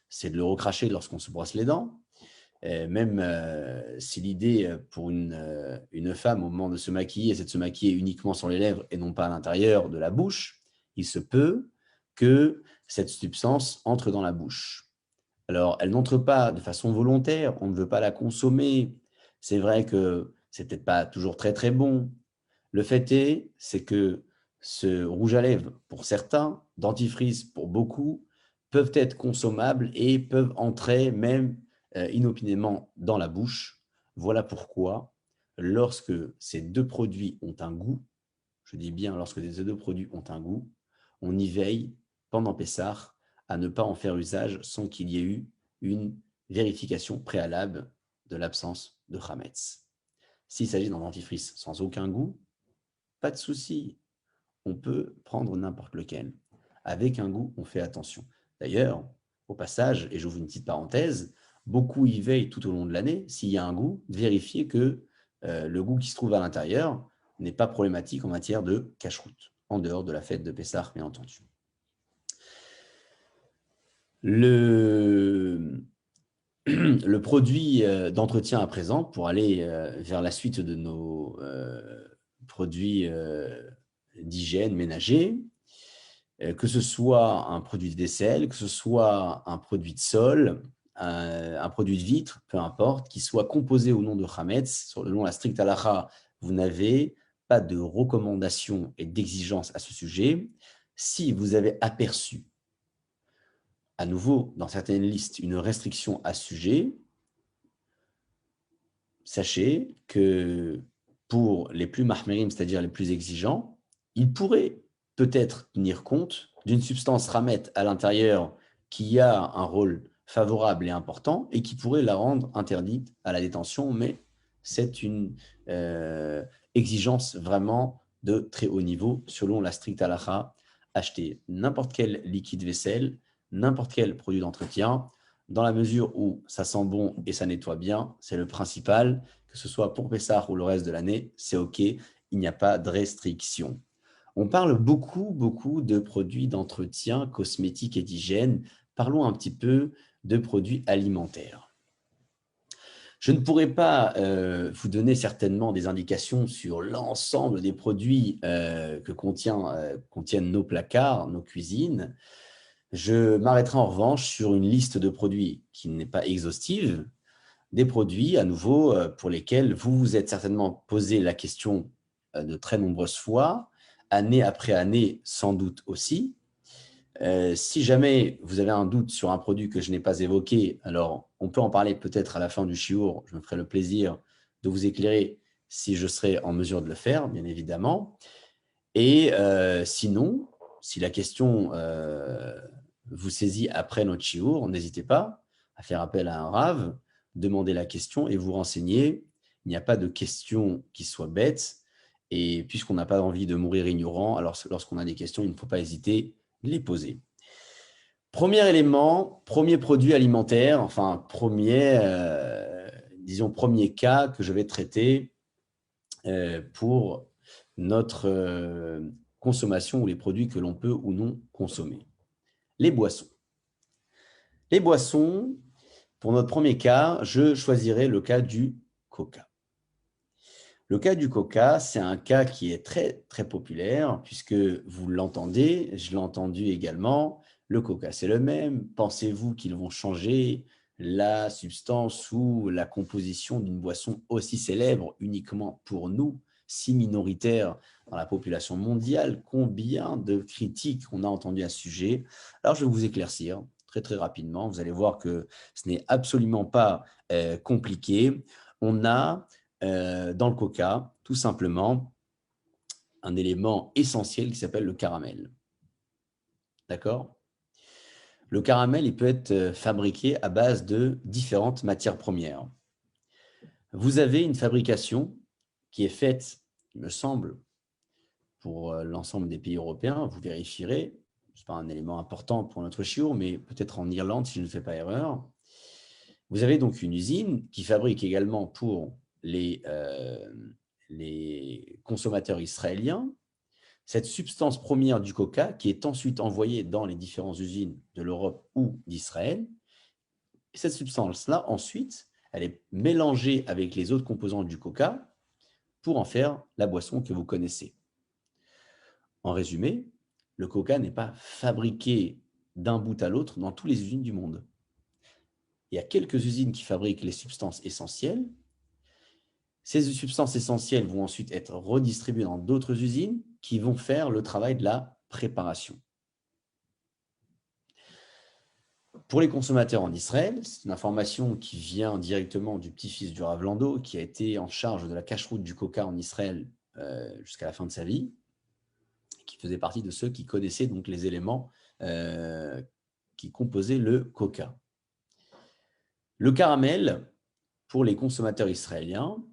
c'est de le recracher lorsqu'on se brosse les dents. Même si l'idée pour une femme au moment de se maquiller, c'est de se maquiller uniquement sur les lèvres et non pas à l'intérieur de la bouche, il se peut que cette substance entre dans la bouche. Alors, elle n'entre pas de façon volontaire, on ne veut pas la consommer. C'est vrai que c'est peut-être pas toujours très très bon. Le fait est, c'est que ce rouge à lèvres, pour certains, dentifrice pour beaucoup, peuvent être consommables et peuvent entrer même inopinément dans la bouche. Voilà pourquoi, lorsque ces deux produits ont un goût, je dis bien lorsque ces deux produits ont un goût, on y veille pendant Pessah à ne pas en faire usage sans qu'il y ait eu une vérification préalable de l'absence de chametz. S'il s'agit d'un dentifrice sans aucun goût, pas de souci, on peut prendre n'importe lequel. Avec un goût, on fait attention. D'ailleurs, au passage, et j'ouvre une petite parenthèse, beaucoup y veillent tout au long de l'année, s'il y a un goût, de vérifier que le goût qui se trouve à l'intérieur n'est pas problématique en matière de cache-route, en dehors de la fête de Pessah, bien entendu. Le produit d'entretien à présent, pour aller vers la suite de nos produits d'hygiène ménager, que ce soit un produit de vaisselle, que ce soit un produit de sol, un produit de vitre, peu importe, qui soit composé au nom de chametz, selon la stricte halakha, vous n'avez pas de recommandation et d'exigence à ce sujet. Si vous avez aperçu, à nouveau, dans certaines listes, une restriction à ce sujet, sachez que pour les plus mahmerim, c'est-à-dire les plus exigeants, il pourrait peut-être tenir compte d'une substance ramette à l'intérieur qui a un rôle favorable et important et qui pourrait la rendre interdite à la détention, mais c'est une exigence vraiment de très haut niveau selon la stricte halakha. Acheter n'importe quel liquide vaisselle, n'importe quel produit d'entretien, dans la mesure où ça sent bon et ça nettoie bien, c'est le principal, que ce soit pour Pessah ou le reste de l'année, c'est OK, il n'y a pas de restriction. On parle beaucoup de produits d'entretien, cosmétiques et d'hygiène. Parlons un petit peu de produits alimentaires. Je ne pourrais pas vous donner certainement des indications sur l'ensemble des produits que contiennent nos placards, nos cuisines. Je m'arrêterai en revanche sur une liste de produits qui n'est pas exhaustive, des produits à nouveau pour lesquels vous vous êtes certainement posé la question de très nombreuses fois, année après année sans doute aussi. Si jamais vous avez un doute sur un produit que je n'ai pas évoqué, alors on peut en parler peut-être à la fin du shiur. Je me ferai le plaisir de vous éclairer si je serai en mesure de le faire, bien évidemment. Et sinon, si la question vous saisit après notre shiur, n'hésitez pas à faire appel à un rave, demander la question et vous renseigner. Il n'y a pas de question qui soit bête. Et puisqu'on n'a pas envie de mourir ignorant, alors lorsqu'on a des questions, il ne faut pas hésiter à les poser. Premier élément, premier produit alimentaire, enfin disons premier cas que je vais traiter pour notre consommation ou les produits que l'on peut ou non consommer. Les boissons. Les boissons, pour notre premier cas, je choisirai le cas du coca. Le cas du coca, c'est un cas qui est très, très populaire puisque vous l'entendez, je l'ai entendu également, le coca, c'est le même. Pensez-vous qu'ils vont changer la substance ou la composition d'une boisson aussi célèbre uniquement pour nous, si minoritaire dans la population mondiale? Combien de critiques on a entendues à ce sujet? Alors, je vais vous éclaircir très, très rapidement. Vous allez voir que ce n'est absolument pas compliqué. On a dans le coca, tout simplement, un élément essentiel qui s'appelle le caramel. D'accord? Le caramel, il peut être fabriqué à base de différentes matières premières. Vous avez une fabrication qui est faite, il me semble, pour l'ensemble des pays européens. Vous vérifierez, ce n'est pas un élément important pour notre shiur, mais peut-être en Irlande, si je ne fais pas erreur. Vous avez donc une usine qui fabrique également pour les consommateurs israéliens cette substance première du coca qui est ensuite envoyée dans les différentes usines de l'Europe ou d'Israël. Cette substance-là, ensuite, elle est mélangée avec les autres composants du coca pour en faire la boisson que vous connaissez. En résumé, le coca n'est pas fabriqué d'un bout à l'autre dans toutes les usines du monde. Il y a quelques usines qui fabriquent les substances essentielles. Ces substances essentielles vont ensuite être redistribuées dans d'autres usines qui vont faire le travail de la préparation. Pour les consommateurs en Israël, c'est une information qui vient directement du petit-fils du Rav Lando, qui a été en charge de la cache-route du coca en Israël jusqu'à la fin de sa vie, qui faisait partie de ceux qui connaissaient donc les éléments qui composaient le coca. Le caramel, pour les consommateurs israéliens,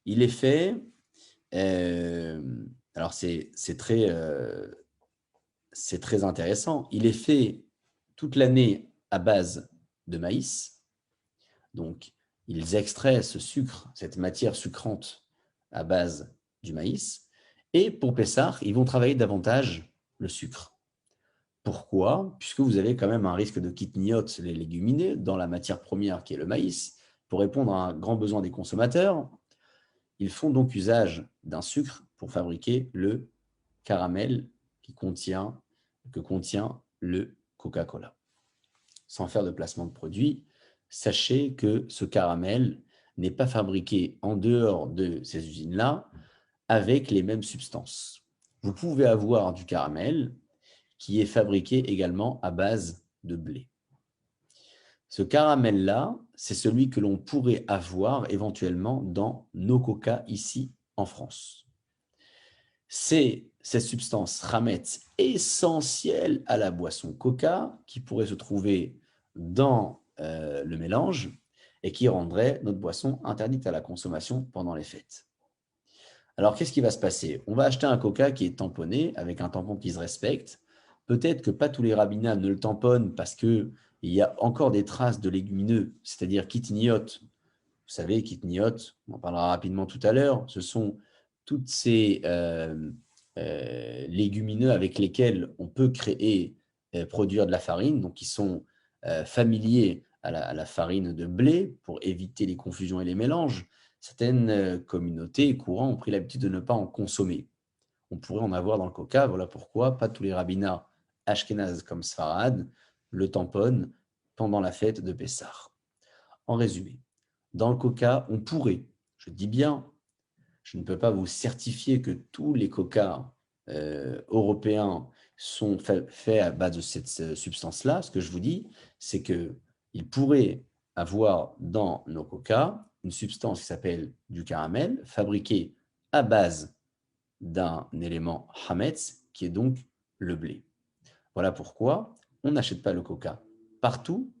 il est fait, alors c'est très intéressant, il est fait toute l'année à base de maïs. Donc, ils extraient ce sucre, cette matière sucrante à base du maïs. Et pour Pessah, ils vont travailler davantage le sucre. Pourquoi? Puisque vous avez quand même un risque de kitniot, les légumineux, dans la matière première qui est le maïs. Pour répondre à un grand besoin des consommateurs, ils font donc usage d'un sucre pour fabriquer le caramel que contient le Coca-Cola. Sans faire de placement de produit, sachez que ce caramel n'est pas fabriqué en dehors de ces usines-là avec les mêmes substances. Vous pouvez avoir du caramel qui est fabriqué également à base de blé. Ce caramel-là, c'est celui que l'on pourrait avoir éventuellement dans nos coca ici en France. C'est cette substance ramet essentielle à la boisson coca qui pourrait se trouver dans le mélange et qui rendrait notre boisson interdite à la consommation pendant les fêtes. Alors, qu'est-ce qui va se passer? On va acheter un coca qui est tamponné avec un tampon qui se respecte. Peut-être que pas tous les rabbinats ne le tamponnent parce qu'il y a encore des traces de légumineux, c'est-à-dire kitniot. Vous savez, kitniot, on en parlera rapidement tout à l'heure, ce sont toutes ces légumineux avec lesquels on peut créer, produire de la farine, donc qui sont familiers à la farine de blé pour éviter les confusions et les mélanges, certaines communautés et courants ont pris l'habitude de ne pas en consommer. On pourrait en avoir dans le coca, voilà pourquoi pas tous les rabbinats ashkénazes comme Sfarad le tamponnent pendant la fête de Pessah. En résumé, dans le coca, on pourrait, je dis bien, je ne peux pas vous certifier que tous les coca européens sont faits à base de cette substance-là. Ce que je vous dis, c'est qu'il pourrait avoir dans nos coca une substance qui s'appelle du caramel, fabriquée à base d'un élément hametz, qui est donc le blé. Voilà pourquoi on n'achète pas le coca partout,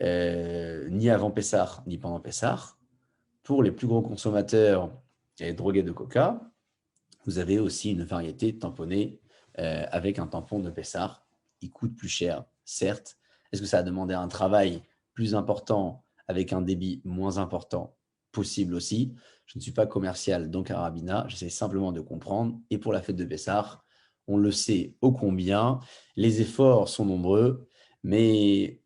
ni avant Pessah, ni pendant Pessah. Pour les plus gros consommateurs et drogués de coca, vous avez aussi une variété tamponnée avec un tampon de Pessah. Il coûte plus cher, certes. Est-ce que ça a demandé un travail plus important avec un débit moins important? Possible aussi. Je ne suis pas commercial, donc un rabbinat. J'essaie simplement de comprendre. Et pour la fête de Pessah, on le sait ô combien. Les efforts sont nombreux, mais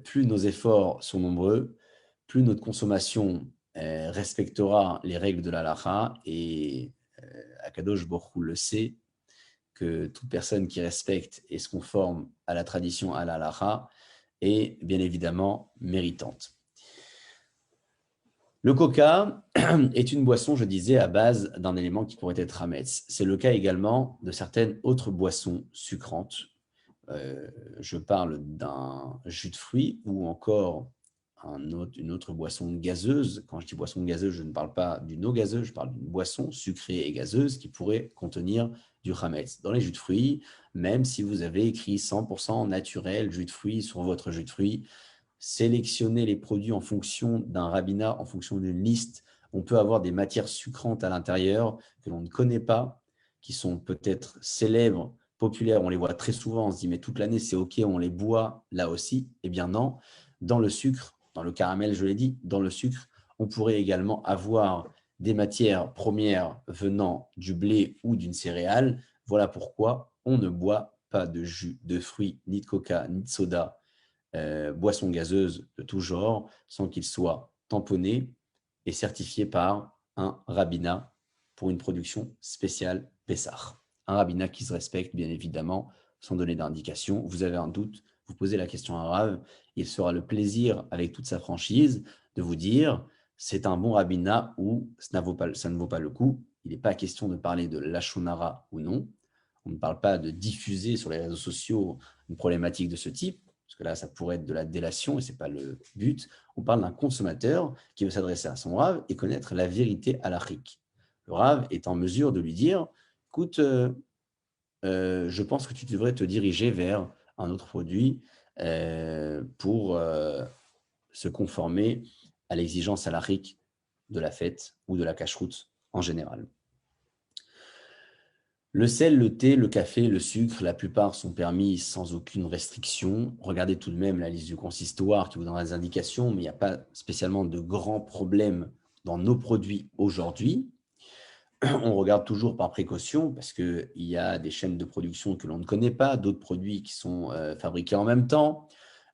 plus nos efforts sont nombreux, plus notre consommation respectera les règles de la halakha. Et Akadosh Baruch Hu le sait, que toute personne qui respecte et se conforme à la tradition à la halakha est bien évidemment méritante. Le coca est une boisson, je disais, à base d'un élément qui pourrait être hametz. C'est le cas également de certaines autres boissons sucrantes. Je parle d'un jus de fruits ou encore une autre boisson gazeuse. Quand je dis boisson gazeuse, je ne parle pas d'une eau gazeuse, je parle d'une boisson sucrée et gazeuse qui pourrait contenir du hametz. Dans les jus de fruits, même si vous avez écrit 100% naturel jus de fruits sur votre jus de fruits, sélectionnez les produits en fonction d'un rabbinat, en fonction d'une liste. On peut avoir des matières sucrantes à l'intérieur que l'on ne connaît pas, qui sont peut-être célèbres, populaires, on les voit très souvent, on se dit mais toute l'année c'est ok, on les boit là aussi. Eh bien non, dans le sucre, dans le caramel je l'ai dit, dans le sucre, on pourrait également avoir des matières premières venant du blé ou d'une céréale. Voilà pourquoi on ne boit pas de jus de fruits, ni de coca, ni de soda, boissons gazeuses de tout genre, sans qu'ils soient tamponnés et certifiés par un rabbinat pour une production spéciale Pessah. Un rabbinat qui se respecte, bien évidemment, sans donner d'indication. Vous avez un doute, vous posez la question à un Rav, il sera le plaisir, avec toute sa franchise, de vous dire c'est un bon rabbinat ou ça ne vaut pas le coup. Il n'est pas question de parler de lashon hara ou non. On ne parle pas de diffuser sur les réseaux sociaux une problématique de ce type, parce que là, ça pourrait être de la délation et ce n'est pas le but. On parle d'un consommateur qui veut s'adresser à son Rav et connaître la vérité halachique. Le Rav est en mesure de lui dire écoute, je pense que tu devrais te diriger vers un autre produit pour se conformer à l'exigence halachique de la fête ou de la cacheroute en général. Le sel, le thé, le café, le sucre, la plupart sont permis sans aucune restriction. Regardez tout de même la liste du consistoire qui vous donnera des indications, mais il n'y a pas spécialement de grands problèmes dans nos produits aujourd'hui. On regarde toujours par précaution parce qu'il y a des chaînes de production que l'on ne connaît pas, d'autres produits qui sont fabriqués en même temps.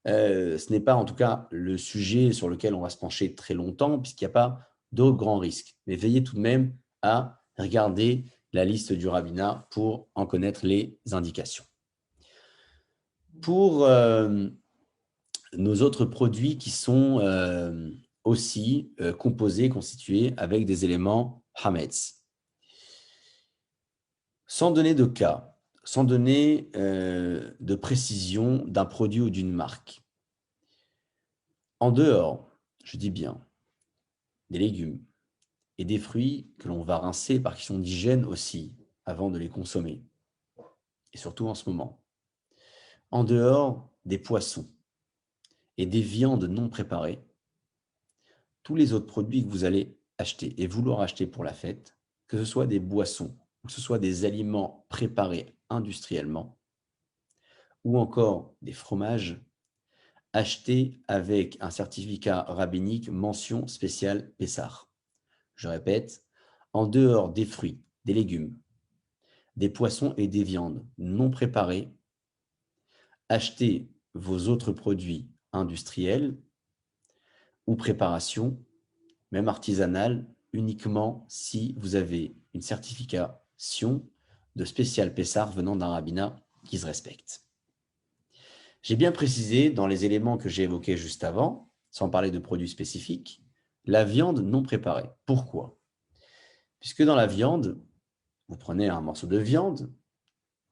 Ce n'est pas en tout cas le sujet sur lequel on va se pencher très longtemps puisqu'il n'y a pas d'autres grands risques. Mais veillez tout de même à regarder la liste du rabbinat pour en connaître les indications. Pour nos autres produits qui sont aussi composés, constitués avec des éléments hametz. Sans donner de cas, sans donner de précision d'un produit ou d'une marque, en dehors, je dis bien, des légumes et des fruits que l'on va rincer par question d'hygiène aussi avant de les consommer, et surtout en ce moment, en dehors des poissons et des viandes non préparées, tous les autres produits que vous allez acheter et vouloir acheter pour la fête, que ce soit des boissons, que ce soit des aliments préparés industriellement, ou encore des fromages achetés avec un certificat rabbinique mention spéciale Pessah. Je répète, en dehors des fruits, des légumes, des poissons et des viandes non préparées, achetez vos autres produits industrielle ou préparation, même artisanale, uniquement si vous avez une certification de spécial Pessar venant d'un rabbinat qui se respecte. J'ai bien précisé dans les éléments que j'ai évoqués juste avant, sans parler de produits spécifiques, la viande non préparée. Pourquoi? Puisque dans la viande, vous prenez un morceau de viande,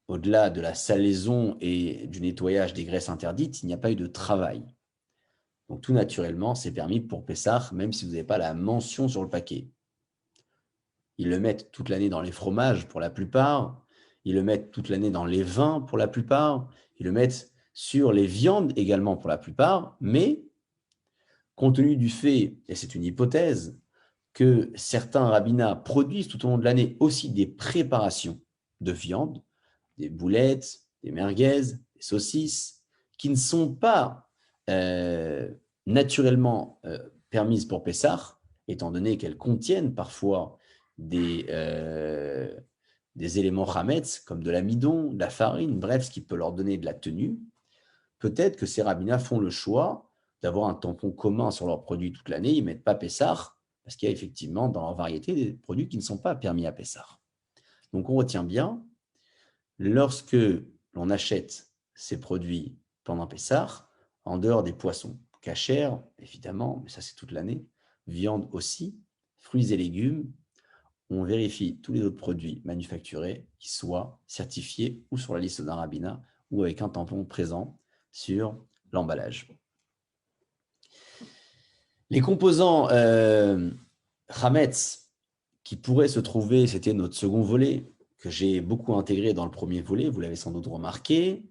au-delà de la salaison et du nettoyage des graisses interdites, il n'y a pas eu de travail. Donc tout naturellement, c'est permis pour Pessah, même si vous n'avez pas la mention sur le paquet. Ils le mettent toute l'année dans les fromages pour la plupart, ils le mettent toute l'année dans les vins pour la plupart, ils le mettent sur les viandes également pour la plupart, mais compte tenu du fait, et c'est une hypothèse, que certains rabbinats produisent tout au long de l'année aussi des préparations de viande, des boulettes, des merguez, des saucisses, qui ne sont pas naturellement permises pour Pessah, étant donné qu'elles contiennent parfois des éléments chametz, comme de l'amidon, de la farine, bref, ce qui peut leur donner de la tenue. Peut-être que ces rabbinats font le choix d'avoir un tampon commun sur leurs produits toute l'année, ils ne mettent pas Pessah, parce qu'il y a effectivement dans leur variété des produits qui ne sont pas permis à Pessah. Donc on retient bien, lorsque l'on achète ces produits pendant Pessah, en dehors des poissons cachers, évidemment, mais ça c'est toute l'année, viande aussi, fruits et légumes, on vérifie tous les autres produits manufacturés qui soient certifiés ou sur la liste d'un rabbinat ou avec un tampon présent sur l'emballage. Les composants Hametz qui pourraient se trouver, c'était notre second volet, que j'ai beaucoup intégré dans le premier volet, vous l'avez sans doute remarqué.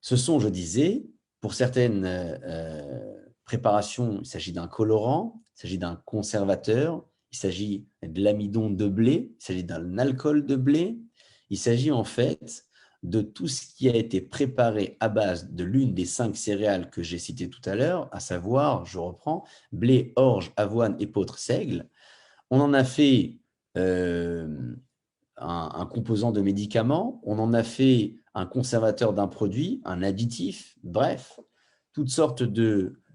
Ce sont, je disais, pour certaines préparations, il s'agit d'un colorant, il s'agit d'un conservateur, il s'agit de l'amidon de blé, il s'agit d'un alcool de blé, il s'agit en fait de tout ce qui a été préparé à base de l'une des 5 céréales que j'ai citées tout à l'heure, à savoir, je reprends, blé, orge, avoine, épeautre, seigle. On en a fait un composant de médicament, on en a fait un conservateur d'un produit, un additif, bref, toutes sortes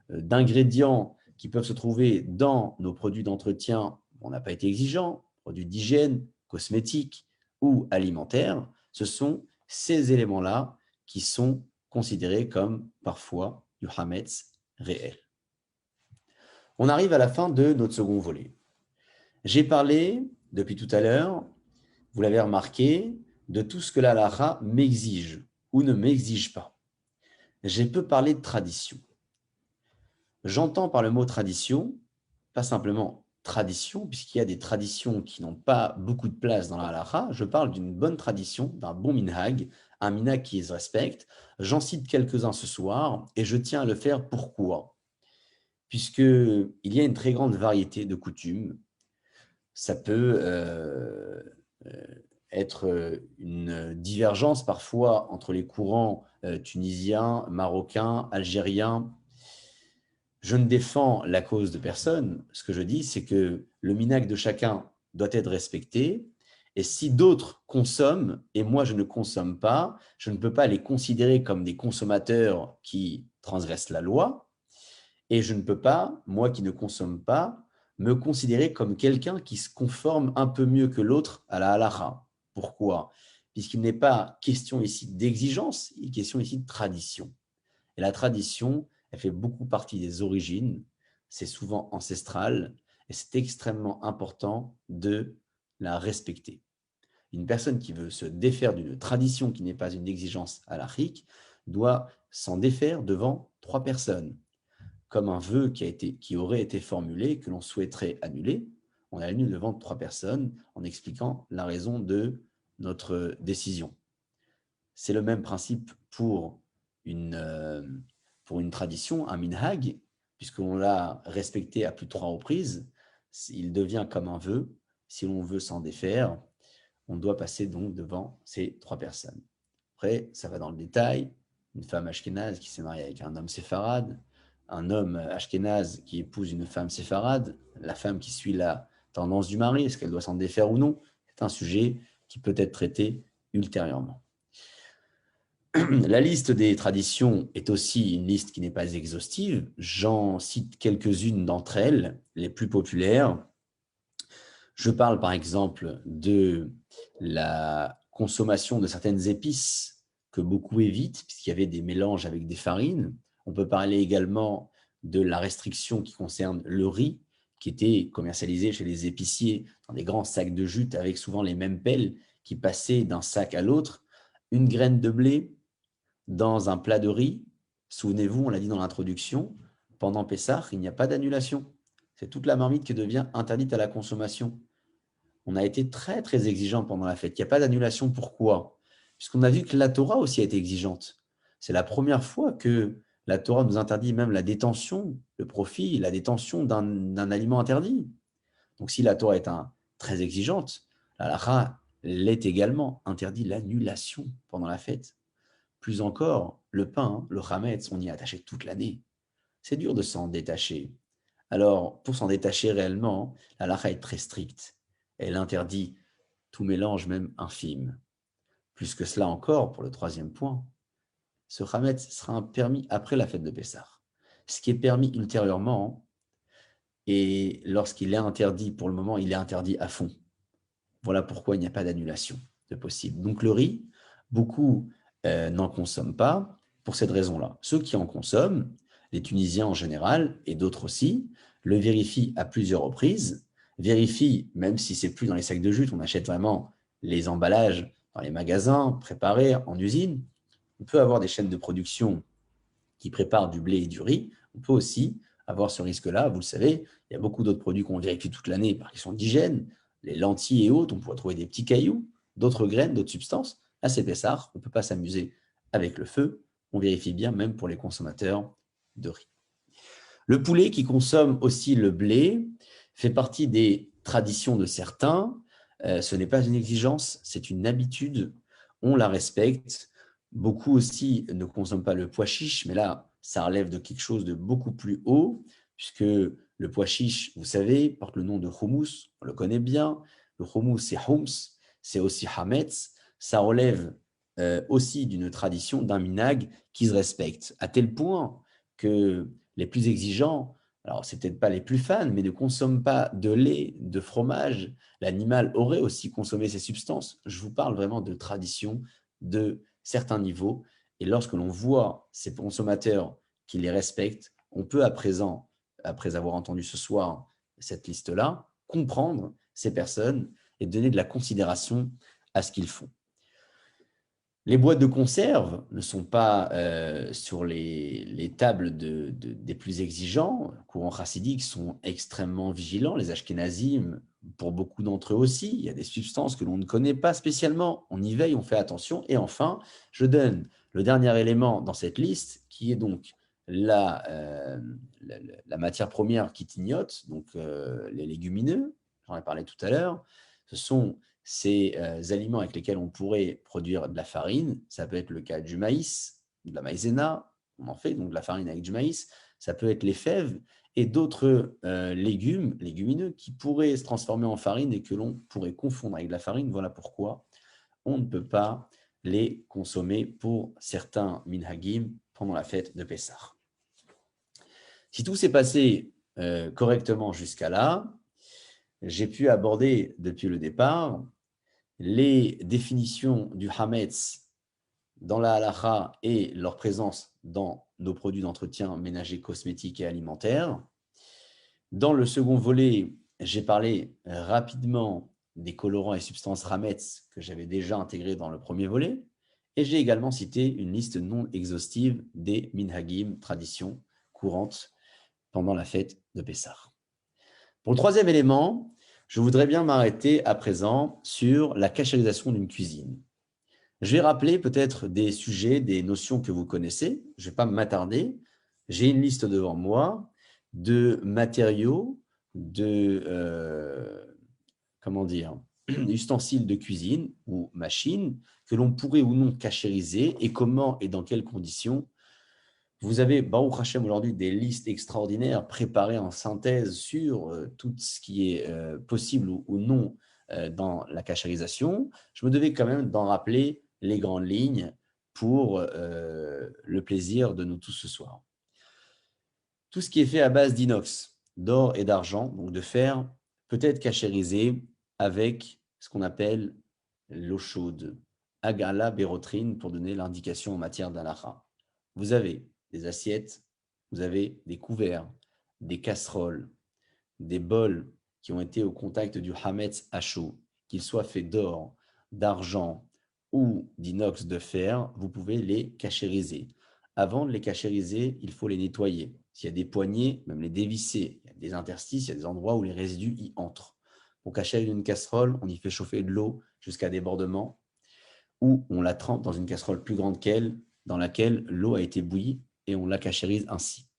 d'ingrédients qui peuvent se trouver dans nos produits d'entretien. On n'a pas été exigeant, produits d'hygiène, cosmétiques ou alimentaires. Ce sont ces éléments-là qui sont considérés comme parfois du hametz réel. On arrive à la fin de notre second volet. J'ai parlé depuis tout à l'heure, vous l'avez remarqué, de tout ce que la halakha m'exige ou ne m'exige pas. J'ai peu parlé de tradition. J'entends par le mot tradition, pas simplement tradition, puisqu'il y a des traditions qui n'ont pas beaucoup de place dans la halakha. Je parle d'une bonne tradition, d'un bon minhag, un minhag qui se respecte. J'en cite quelques-uns ce soir et je tiens à le faire. Pourquoi? Puisqu'il y a une très grande variété de coutumes. Ça peut être une divergence parfois entre les courants tunisiens, marocains, algériens. Je ne défends la cause de personne. Ce que je dis, c'est que le minhag de chacun doit être respecté. Et si d'autres consomment et moi je ne consomme pas, je ne peux pas les considérer comme des consommateurs qui transgressent la loi. Et je ne peux pas, moi qui ne consomme pas, me considérer comme quelqu'un qui se conforme un peu mieux que l'autre à la halakha. Pourquoi? Puisqu'il n'est pas question ici d'exigence, il est question ici de tradition. Et la tradition, elle fait beaucoup partie des origines, c'est souvent ancestral, et c'est extrêmement important de la respecter. Une personne qui veut se défaire d'une tradition qui n'est pas une exigence halakhique doit s'en défaire devant 3 personnes. Comme un vœu qui aurait été formulé, que l'on souhaiterait annuler, on annule devant 3 personnes en expliquant la raison de notre décision. C'est le même principe pour une tradition, un minhag, puisqu'on l'a respecté à plus de 3 reprises, il devient comme un vœu. Si l'on veut s'en défaire, on doit passer donc devant ces 3 personnes. Après, ça va dans le détail. Une femme ashkénaze qui s'est mariée avec un homme séfarade, un homme ashkénaze qui épouse une femme séfarade, la femme qui suit la tendance du mari, est-ce qu'elle doit s'en défaire ou non? C'est un sujet qui peut être traité ultérieurement. La liste des traditions est aussi une liste qui n'est pas exhaustive. J'en cite quelques-unes d'entre elles, les plus populaires. Je parle par exemple de la consommation de certaines épices que beaucoup évitent, puisqu'il y avait des mélanges avec des farines. On peut parler également de la restriction qui concerne le riz, qui était commercialisé chez les épiciers dans des grands sacs de jute avec souvent les mêmes pelles qui passaient d'un sac à l'autre. Une graine de blé dans un plat de riz, souvenez-vous, on l'a dit dans l'introduction, pendant Pessah, il n'y a pas d'annulation. C'est toute la marmite qui devient interdite à la consommation. On a été très, très exigeant pendant la fête. Il n'y a pas d'annulation. Pourquoi? Puisqu'on a vu que la Torah aussi a été exigeante. C'est la première fois que la Torah nous interdit même la détention, le profit, la détention d'un aliment interdit. Donc, si la Torah est très exigeante, la halakha l'est également. Interdit l'annulation pendant la fête. Plus encore, le pain, le chametz, on y est attaché toute l'année. C'est dur de s'en détacher. Alors, pour s'en détacher réellement, la halakha est très stricte. Elle interdit tout mélange, même infime. Plus que cela encore, pour le troisième point, ce chametz sera permis après la fête de Pessah. Ce qui est permis ultérieurement, et lorsqu'il est interdit pour le moment, il est interdit à fond. Voilà pourquoi il n'y a pas d'annulation de possible. Donc le riz, beaucoup n'en consomment pas pour cette raison-là. Ceux qui en consomment, les Tunisiens en général, et d'autres aussi, le vérifient à plusieurs reprises, vérifient, même si c'est plus dans les sacs de jute, on achète vraiment les emballages dans les magasins, préparés en usine. On peut avoir des chaînes de production qui préparent du blé et du riz. On peut aussi avoir ce risque-là. Vous le savez, il y a beaucoup d'autres produits qu'on vérifie toute l'année parce qu'ils sont d'hygiène, les lentilles et autres, on pourrait trouver des petits cailloux, d'autres graines, d'autres substances. Là, c'est Pessah, on ne peut pas s'amuser avec le feu. On vérifie bien, même pour les consommateurs de riz. Le poulet qui consomme aussi le blé fait partie des traditions de certains. Ce n'est pas une exigence, c'est une habitude. On la respecte. Beaucoup aussi ne consomment pas le pois chiche, mais là, ça relève de quelque chose de beaucoup plus haut, puisque le pois chiche, vous savez, porte le nom de hummus, on le connaît bien. Le hummus, c'est hums, c'est aussi hametz. Ça relève aussi d'une tradition, d'un minhag qui se respecte, à tel point que les plus exigeants, alors c'est peut-être pas les plus fans, mais ne consomment pas de lait, de fromage. L'animal aurait aussi consommé ces substances. Je vous parle vraiment de tradition, de certains niveaux. Et lorsque l'on voit ces consommateurs qui les respectent, on peut à présent, après avoir entendu ce soir cette liste-là, comprendre ces personnes et donner de la considération à ce qu'ils font. Les boîtes de conserve ne sont pas sur les tables des plus exigeants. Les courants chassidiques sont extrêmement vigilants. Les ashkénazim, pour beaucoup d'entre eux aussi, il y a des substances que l'on ne connaît pas spécialement. On y veille, on fait attention. Et enfin, je donne le dernier élément dans cette liste, qui est donc la matière première qui tignote, donc les légumineux, j'en ai parlé tout à l'heure. Ce sont ces aliments avec lesquels on pourrait produire de la farine. Ça peut être le cas du maïs, de la maïzena, on en fait donc de la farine avec du maïs. Ça peut être les fèves et d'autres légumes, légumineux, qui pourraient se transformer en farine et que l'on pourrait confondre avec de la farine. Voilà pourquoi on ne peut pas les consommer pour certains minhagim pendant la fête de Pessah. Si tout s'est passé correctement jusqu'à là, j'ai pu aborder depuis le départ les définitions du hametz dans la halakha et leur présence dans nos produits d'entretien ménager, cosmétiques et alimentaires. Dans le second volet, j'ai parlé rapidement des colorants et substances hametz que j'avais déjà intégrés dans le premier volet. Et j'ai également cité une liste non exhaustive des minhagim, traditions courantes pendant la fête de Pessah. Pour le troisième élément, je voudrais bien m'arrêter à présent sur la cachérisation d'une cuisine. Je vais rappeler peut-être des sujets, des notions que vous connaissez. Je ne vais pas m'attarder. J'ai une liste devant moi de matériaux, ustensiles de cuisine ou machines que l'on pourrait ou non cachériser et comment et dans quelles conditions. Vous avez, Baruch Hashem, aujourd'hui des listes extraordinaires préparées en synthèse sur tout ce qui est possible ou non dans la cachérisation. Je me devais quand même d'en rappeler les grandes lignes pour le plaisir de nous tous ce soir. Tout ce qui est fait à base d'inox, d'or et d'argent, donc de fer, peut être cachérisé avec ce qu'on appelle l'eau chaude, agala bérotrine, pour donner l'indication en matière d'halakha. Vous avez des assiettes, vous avez des couverts, des casseroles, des bols qui ont été au contact du hametz à chaud, qu'ils soient faits d'or, d'argent ou d'inox de fer, vous pouvez les cachériser. Avant de les cachériser, il faut les nettoyer. S'il y a des poignées, même les dévisser, il y a des interstices, il y a des endroits où les résidus y entrent. On cachère une casserole, on y fait chauffer de l'eau jusqu'à débordement, ou on la trempe dans une casserole plus grande qu'elle, dans laquelle l'eau a été bouillie, et on la cachérise ainsi.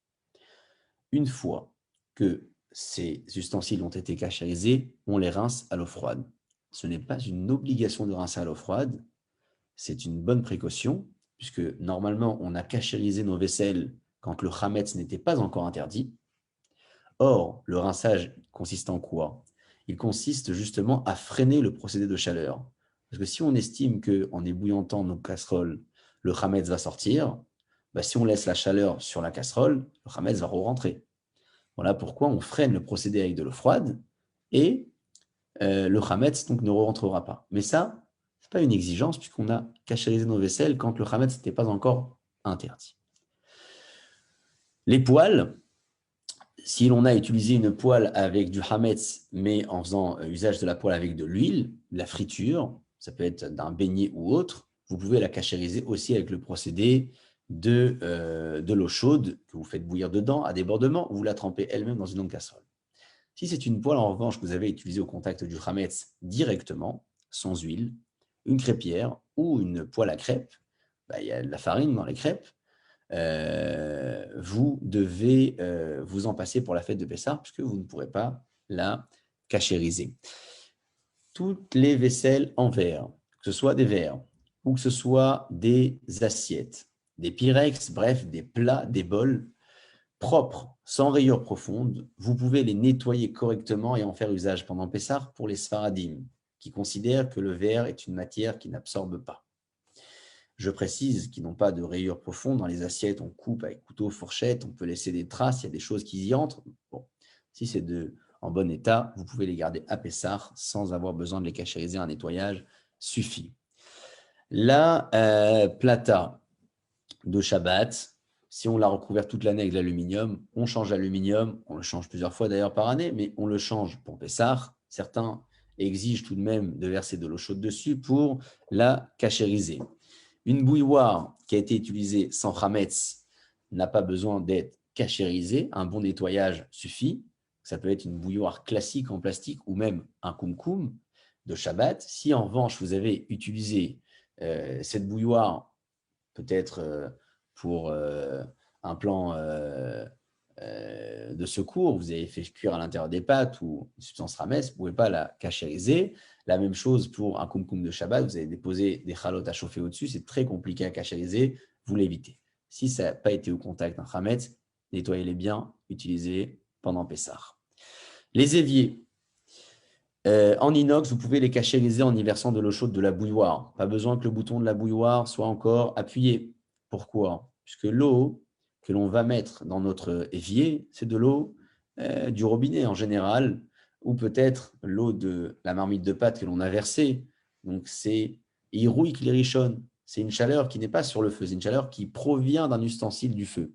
Une fois que ces ustensiles ont été cachérisés, on les rince à l'eau froide. Ce n'est pas une obligation de rincer à l'eau froide, c'est une bonne précaution, puisque normalement, on a cachérisé nos vaisselles quand le chametz n'était pas encore interdit. Or, le rinçage consiste en quoi? Il consiste justement à freiner le procédé de chaleur. Parce que si on estime qu'en ébouillantant nos casseroles, le chametz va sortir, si on laisse la chaleur sur la casserole, le chametz va re-rentrer. Voilà pourquoi on freine le procédé avec de l'eau froide et le chametz donc ne rentrera pas. Mais ça, ce n'est pas une exigence puisqu'on a cachérisé nos vaisselles quand le chametz n'était pas encore interdit. Les poêles, si l'on a utilisé une poêle avec du hametz, mais en faisant usage de la poêle avec de l'huile, de la friture, ça peut être d'un beignet ou autre, vous pouvez la cachériser aussi avec le procédé de l'eau chaude que vous faites bouillir dedans à débordement, ou vous la trempez elle-même dans une longue casserole. Si c'est une poêle, en revanche, que vous avez utilisée au contact du hametz directement, sans huile, une crêpière ou une poêle à crêpes, il y a de la farine dans les crêpes, vous devez vous en passer pour la fête de Pessah, puisque vous ne pourrez pas la cachériser. Toutes les vaisselles en verre, que ce soit des verres ou que ce soit des assiettes, des pyrex, bref, des plats, des bols propres, sans rayures profondes, vous pouvez les nettoyer correctement et en faire usage pendant Pessah pour les Sfaradim, qui considèrent que le verre est une matière qui n'absorbe pas. Je précise qu'ils n'ont pas de rayures profondes. Dans les assiettes, on coupe avec couteau, fourchette, on peut laisser des traces, il y a des choses qui y entrent. Bon, si c'est en bon état, vous pouvez les garder à Pessah sans avoir besoin de les cachériser. Un nettoyage suffit. La plata de Shabbat, si on l'a recouvert toute l'année avec de l'aluminium, on change l'aluminium, on le change plusieurs fois d'ailleurs par année, mais on le change pour Pessah. Certains exigent tout de même de verser de l'eau chaude dessus pour la cachériser. Une bouilloire qui a été utilisée sans chametz n'a pas besoin d'être cachérisée. Un bon nettoyage suffit. Ça peut être une bouilloire classique en plastique ou même un kumkum de Shabbat. Si en revanche, vous avez utilisé cette bouilloire peut-être pour un plan de secours, vous avez fait cuire à l'intérieur des pâtes ou une substance ramesse, vous ne pouvez pas la cachériser. La même chose pour un kumkum de Shabbat, vous avez déposé des chalotes à chauffer au-dessus, c'est très compliqué à cachériser, vous l'évitez. Si ça n'a pas été au contact d'un chametz, nettoyez-les bien, utilisez pendant Pessah. Les éviers, en inox, vous pouvez les cachériser en y versant de l'eau chaude de la bouilloire. Pas besoin que le bouton de la bouilloire soit encore appuyé. Pourquoi? Puisque l'eau que l'on va mettre dans notre évier, c'est de l'eau du robinet en général, ou peut-être l'eau de la marmite de pâte que l'on a versée. Donc c'est Irouï Klérichon. C'est une chaleur qui n'est pas sur le feu, c'est une chaleur qui provient d'un ustensile du feu.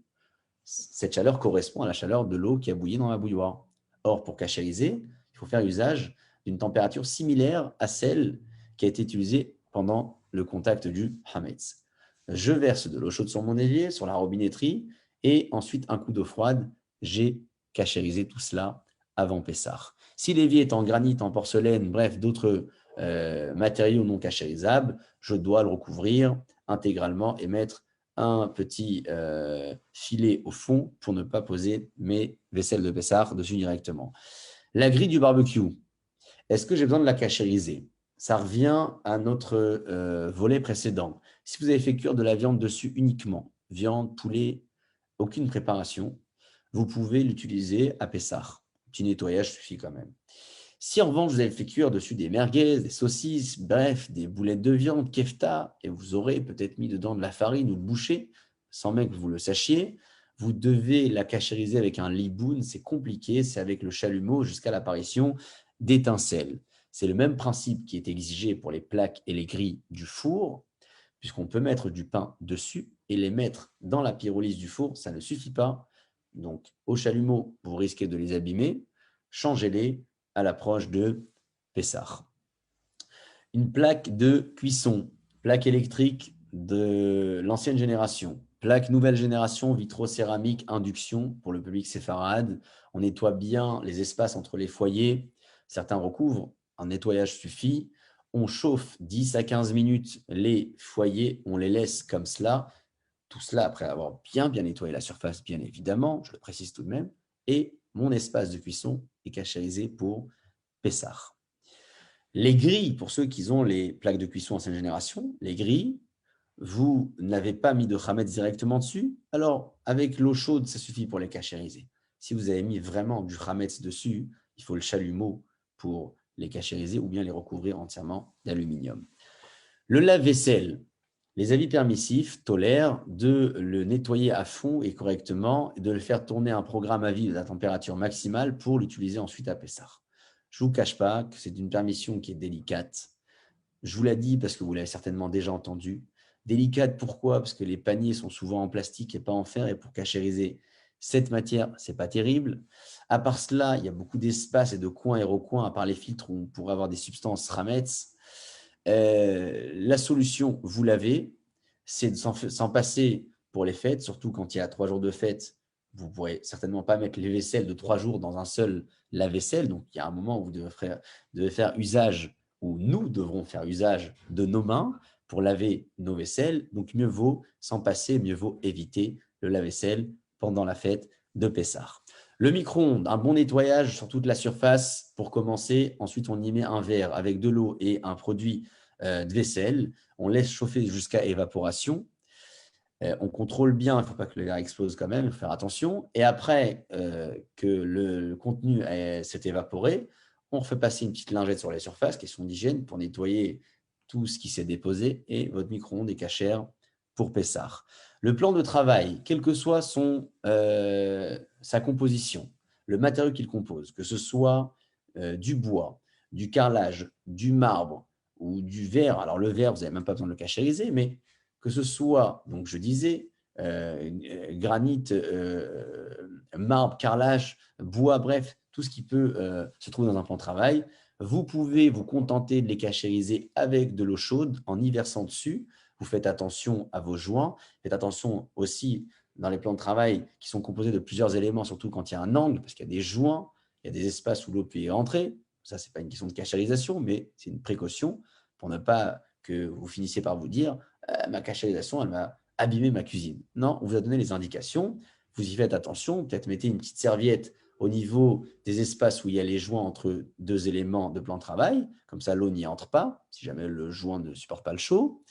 Cette chaleur correspond à la chaleur de l'eau qui a bouilli dans la bouilloire. Or, pour cachériser, il faut faire usage d'une température similaire à celle qui a été utilisée pendant le contact du hametz. Je verse de l'eau chaude sur mon évier, sur la robinetterie, et ensuite un coup d'eau froide. J'ai cachérisé tout cela avant Pessah. Si l'évier est en granit, en porcelaine, bref, d'autres matériaux non cachérisables, je dois le recouvrir intégralement et mettre un petit filet au fond pour ne pas poser mes vaisselles de Pessah dessus directement. La grille du barbecue, est-ce que j'ai besoin de la cachériser? Ça revient à notre volet précédent. Si vous avez fait cuire de la viande dessus uniquement, viande, poulet, aucune préparation, vous pouvez l'utiliser à Pessah. Petit nettoyage suffit quand même. Si en revanche, vous avez fait cuire dessus des merguez, des saucisses, bref, des boulettes de viande, kefta, et vous aurez peut-être mis dedans de la farine ou le boucher, sans même que vous le sachiez, vous devez la cachériser avec un liboun. C'est compliqué, c'est avec le chalumeau jusqu'à l'apparition d'étincelles. C'est le même principe qui est exigé pour les plaques et les grilles du four, puisqu'on peut mettre du pain dessus et les mettre dans la pyrolyse du four, ça ne suffit pas. Donc, au chalumeau, vous risquez de les abîmer. Changez-les à l'approche de Pessah. Une plaque de cuisson, plaque électrique de l'ancienne génération, plaque nouvelle génération, vitrocéramique, induction pour le public séfarade. On nettoie bien les espaces entre les foyers. Certains recouvrent, un nettoyage suffit. On chauffe 10 à 15 minutes les foyers, on les laisse comme cela. Tout cela après avoir bien nettoyé la surface, bien évidemment, je le précise tout de même. Et mon espace de cuisson est cachérisé pour Pessah. Les grilles, pour ceux qui ont les plaques de cuisson ancienne génération, les grilles, vous n'avez pas mis de chametz directement dessus, alors avec l'eau chaude, ça suffit pour les cachériser. Si vous avez mis vraiment du chametz dessus, il faut le chalumeau pour les cachériser ou bien les recouvrir entièrement d'aluminium. Le lave-vaisselle, les avis permissifs tolèrent de le nettoyer à fond et correctement et de le faire tourner un programme à vide à température maximale pour l'utiliser ensuite à Pessah. Je ne vous cache pas que c'est une permission qui est délicate. Je vous l'ai dit parce que vous l'avez certainement déjà entendu. Délicate, pourquoi? Parce que les paniers sont souvent en plastique et pas en fer, et pour cachériser cette matière, ce n'est pas terrible. À part cela, il y a beaucoup d'espaces et de coins et recoins, à part les filtres où on pourrait avoir des substances rametz. La solution, vous l'avez, c'est de s'en passer pour les fêtes, surtout quand il y a 3 jours de fête. Vous ne pourrez certainement pas mettre les vaisselles de 3 jours dans un seul lave-vaisselle. Donc, il y a un moment où vous devez faire usage, où nous devrons faire usage de nos mains pour laver nos vaisselles. Donc, mieux vaut s'en passer, mieux vaut éviter le lave-vaisselle pendant la fête de Pessah. Le micro-ondes, un bon nettoyage sur toute la surface pour commencer. Ensuite, on y met un verre avec de l'eau et un produit de vaisselle. On laisse chauffer jusqu'à évaporation. On contrôle bien, il ne faut pas que le verre explose quand même, il faut faire attention. Et après que le contenu s'est évaporé, on refait passer une petite lingette sur les surfaces, question d'hygiène, pour nettoyer tout ce qui s'est déposé, et votre micro-ondes est cachère pour Pessah. Le plan de travail, quelle que soit sa composition, le matériau qu'il compose, que ce soit du bois, du carrelage, du marbre ou du verre. Alors le verre, vous n'avez même pas besoin de le cachériser, mais que ce soit, donc je disais, granit, marbre, carrelage, bois, bref, tout ce qui peut se trouver dans un plan de travail, vous pouvez vous contenter de les cachériser avec de l'eau chaude en y versant dessus. Vous faites attention à vos joints, faites attention aussi dans les plans de travail qui sont composés de plusieurs éléments, surtout quand il y a un angle, parce qu'il y a des joints, il y a des espaces où l'eau peut y rentrer. Ça, ce n'est pas une question de cachérisation, mais c'est une précaution pour ne pas que vous finissiez par vous dire ma cachérisation, elle m'a abîmé ma cuisine. Non, on vous a donné les indications, vous y faites attention, peut-être mettez une petite serviette au niveau des espaces où il y a les joints entre deux éléments de plan de travail, comme ça l'eau n'y entre pas, si jamais le joint ne supporte pas le chaud.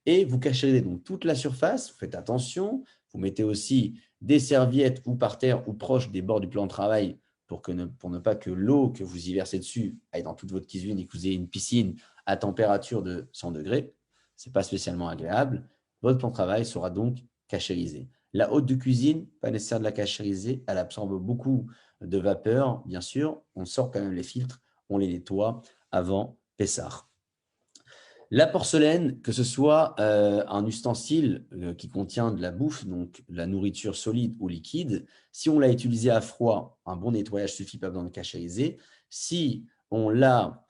Et vous cachérisez donc toute la surface, vous faites attention, vous mettez aussi des serviettes ou par terre ou proche des bords du plan de travail pour ne pas que l'eau que vous y versez dessus aille dans toute votre cuisine et que vous ayez une piscine à température de 100 degrés. Ce n'est pas spécialement agréable. Votre plan de travail sera donc cachérisé. La haute de cuisine, pas nécessaire de la cachériser, elle absorbe beaucoup de vapeur, bien sûr. On sort quand même les filtres, on les nettoie avant Pessah. La porcelaine, que ce soit un ustensile qui contient de la bouffe, donc de la nourriture solide ou liquide, si on l'a utilisé à froid, un bon nettoyage suffit, pas besoin de cachériser. Si on l'a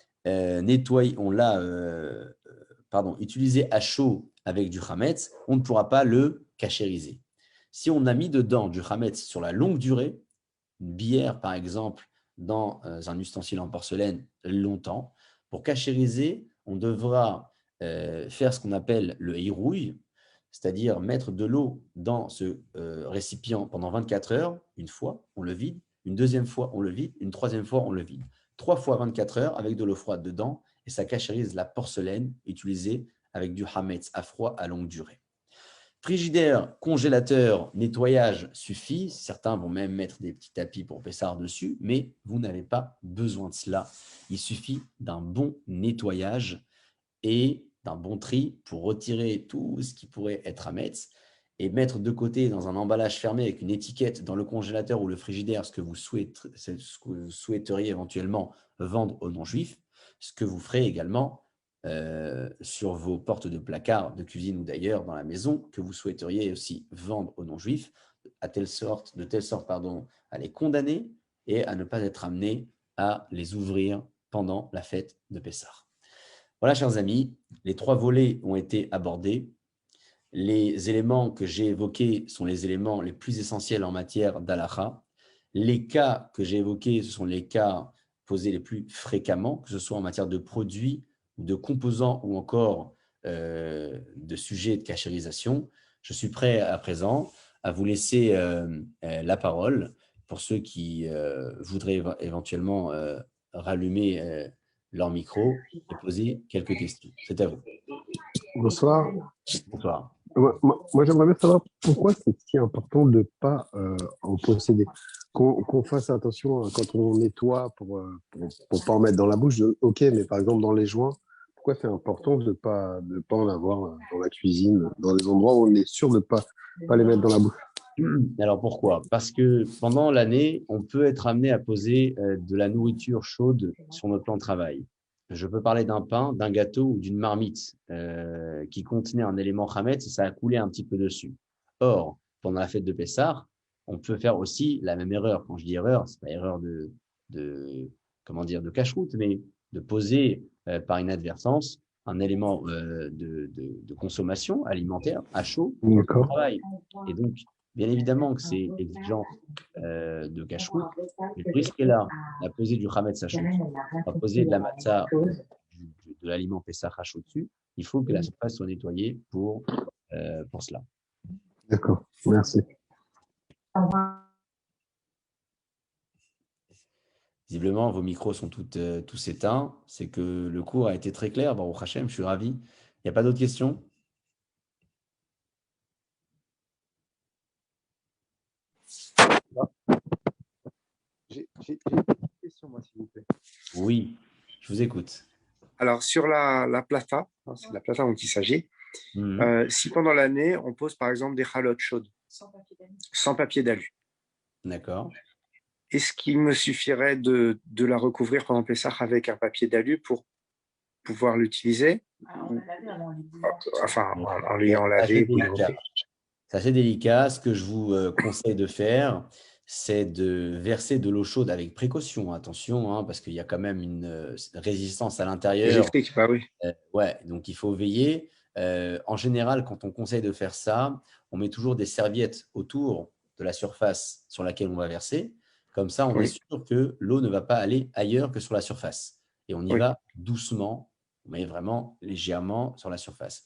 utilisé à chaud avec du chametz, on ne pourra pas le cachériser. Si on a mis dedans du chametz sur la longue durée, une bière par exemple, dans un ustensile en porcelaine longtemps, pour cachériser, on devra faire ce qu'on appelle le hirouille, c'est-à-dire mettre de l'eau dans ce récipient pendant 24 heures, une fois, on le vide, une deuxième fois, on le vide, une troisième fois, on le vide. 3 fois 24 heures avec de l'eau froide dedans, et ça cachérise la porcelaine utilisée avec du hametz à froid à longue durée. Frigidaire, congélateur, nettoyage suffit. Certains vont même mettre des petits tapis pour Pessar dessus, mais vous n'avez pas besoin de cela. Il suffit d'un bon nettoyage et d'un bon tri pour retirer tout ce qui pourrait être à mettre et mettre de côté dans un emballage fermé avec une étiquette dans le congélateur ou le frigidaire ce que vous souhaiteriez éventuellement vendre aux non-juifs, ce que vous ferez également sur vos portes de placard de cuisine ou d'ailleurs dans la maison que vous souhaiteriez aussi vendre aux non-juifs, de telle sorte à les condamner et à ne pas être amené à les ouvrir pendant la fête de Pessah. Voilà, chers amis, les 3 volets ont été abordés. Les éléments que j'ai évoqués sont les éléments les plus essentiels en matière d'halakha. Les cas que j'ai évoqués, ce sont les cas posés les plus fréquemment, que ce soit en matière de produits, de composants ou encore de sujets de cachérisation. Je suis prêt à présent à vous laisser la parole pour ceux qui voudraient éventuellement rallumer leur micro et poser quelques questions. C'est à vous. Bonsoir. Bonsoir. Moi, j'aimerais bien savoir pourquoi c'est si important de ne pas en posséder. Qu'on fasse attention quand on nettoie pour pas en mettre dans la bouche. Ok, mais par exemple dans les joints, pourquoi c'est important de pas en avoir dans la cuisine, dans des endroits où on est sûr de pas les mettre dans la bouche? Alors pourquoi? Parce que pendant l'année, on peut être amené à poser de la nourriture chaude sur notre plan de travail. Je peux parler d'un pain, d'un gâteau ou d'une marmite qui contenait un élément chametz et ça a coulé un petit peu dessus. Or, pendant la fête de Pessah, on peut faire aussi la même erreur. Quand je dis erreur, c'est pas erreur de cache-route, mais de poser par inadvertance un élément de consommation alimentaire à chaud dans le D'accord. travail. Et donc, bien évidemment que c'est exigeant de cache-route, mais le risque est là. On a posé du chametz à chaud, on a posé de la matzah, de l'aliment Pessah à chaud dessus. Il faut que la surface soit nettoyée pour cela. D'accord. Merci. Visiblement, vos micros sont tous éteints. C'est que le cours a été très clair. Baruch Hashem, je suis ravi. Il n'y a pas d'autres questions? J'ai une petite question, moi, s'il vous plaît. Oui, je vous écoute. Alors, sur la plata, c'est la plata dont il s'agit, si pendant l'année, on pose par exemple des chalotes chaudes, sans papier d'alu, D'accord. est-ce qu'il me suffirait de la recouvrir pendant Pessah avec un papier d'alu pour pouvoir l'utiliser? Enfin, en l'ayant lavé. C'est assez délicat. Ce que je vous conseille de faire, c'est de verser de l'eau chaude avec précaution. Attention, hein, parce qu'il y a quand même une résistance à l'intérieur. Électrique, bah oui. Ouais, donc il faut veiller. En général, quand on conseille de faire ça, on met toujours des serviettes autour de la surface sur laquelle on va verser. Comme ça, on est sûr que l'eau ne va pas aller ailleurs que sur la surface. Et on y va doucement, mais vraiment légèrement sur la surface.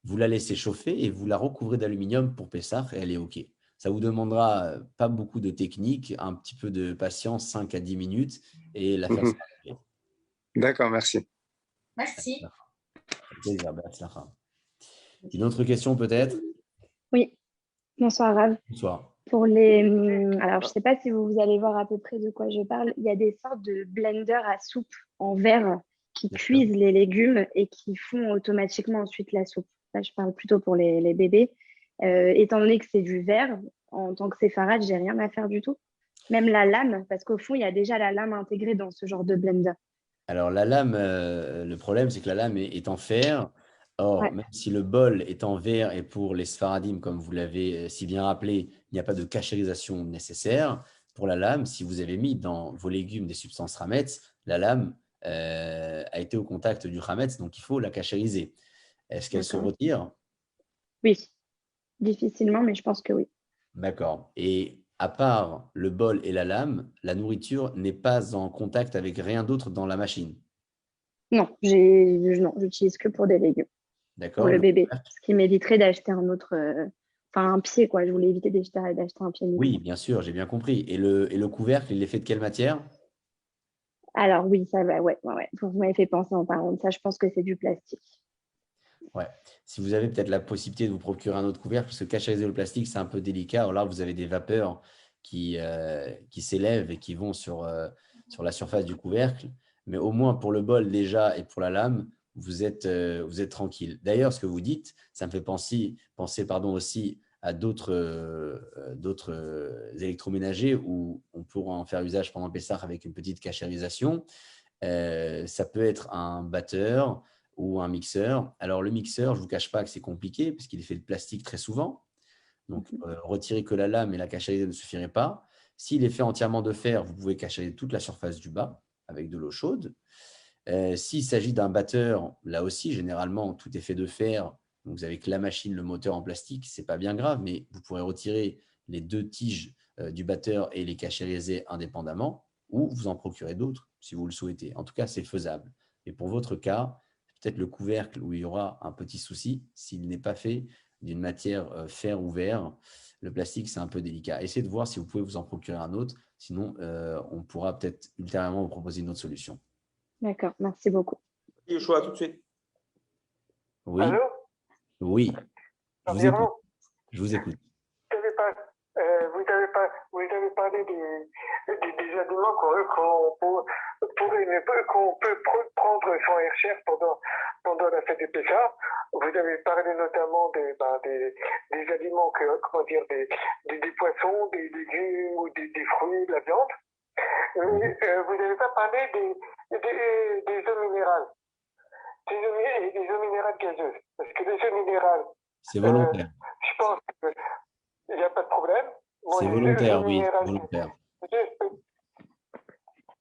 Vous la laissez chauffer et vous la recouvrez d'aluminium pour Pessah et elle est OK. Ça vous demandera pas beaucoup de technique, un petit peu de patience, 5 à 10 minutes, et l'affaire sera réglée. D'accord, merci. Merci. Plaisir, une autre question peut-être? Oui, bonsoir Rav. Bonsoir. Alors, je ne sais pas si vous allez voir à peu près de quoi je parle. Il y a des sortes de blenders à soupe en verre qui cuisent les légumes et qui font automatiquement ensuite la soupe. Là, je parle plutôt pour les bébés. Étant donné que c'est du verre, en tant que séfarade, j'ai rien à faire du tout. Même la lame, parce qu'au fond, il y a déjà la lame intégrée dans ce genre de blender. Alors, la lame, le problème, c'est que la lame est en fer. Or, même si le bol est en verre et pour les sfaradim, comme vous l'avez si bien rappelé, il n'y a pas de cachérisation nécessaire. Pour la lame, si vous avez mis dans vos légumes des substances hametz, la lame a été au contact du hametz, donc il faut la cachériser. Est-ce qu'elle se retire? Oui, difficilement, mais je pense que oui. D'accord. Et à part le bol et la lame, la nourriture n'est pas en contact avec rien d'autre dans la machine? Non, j'utilise que pour des légumes. D'accord. Pour le bébé. Ce qui m'éviterait d'acheter un autre, un pied, quoi. Je voulais éviter d'acheter un pied. Oui, bien sûr, j'ai bien compris. Et le couvercle, il est fait de quelle matière? Alors oui, ça va, ouais. Vous m'avez fait penser en parlant de ça, je pense que c'est du plastique. Ouais. Si vous avez peut-être la possibilité de vous procurer un autre couvercle, parce que cachériser le plastique, c'est un peu délicat. Alors là, vous avez des vapeurs qui s'élèvent et qui vont sur la surface du couvercle. Mais au moins pour le bol déjà et pour la lame, vous êtes tranquille. D'ailleurs, ce que vous dites, ça me fait penser pardon, aussi à d'autres électroménagers où on pourra en faire usage pendant Pessah avec une petite cachérisation. Ça peut être un batteur ou un mixeur. Alors, le mixeur, je ne vous cache pas que c'est compliqué parce qu'il est fait de plastique très souvent. Donc, retirer que la lame et la cachériser ne suffirait pas. S'il est fait entièrement de fer, vous pouvez cachériser toute la surface du bas avec de l'eau chaude. S'il s'agit d'un batteur, là aussi, généralement, tout est fait de fer. Donc, vous avez que la machine, le moteur en plastique, ce n'est pas bien grave, mais vous pourrez retirer les deux tiges du batteur et les cachériser indépendamment, ou vous en procurez d'autres si vous le souhaitez. En tout cas, c'est faisable. Et pour votre cas, peut-être le couvercle où il y aura un petit souci s'il n'est pas fait d'une matière fer ou verre. Le plastique, c'est un peu délicat. Essayez de voir si vous pouvez vous en procurer un autre. Sinon, on pourra peut-être ultérieurement vous proposer une autre solution. D'accord, merci beaucoup. Yoshua, tout de suite. Oui, Allô? oui, je vous écoute. Environ, Je vous écoute. vous avez pas, vous avez parlé des aliments qu'on peut prendre sans recherche pendant la fête des Pessah. Vous avez parlé notamment des aliments comment dire, des poissons, des légumes ou des fruits, de la viande. Mais vous n'avez pas parlé des eaux minérales. Des eaux minérales gazeuses. Parce que les eaux minérales, C'est volontaire. je pense qu'il n'y a pas de problème. Bon, C'est les volontaire, eaux oui, c'est minérales volontaire. gazeuses,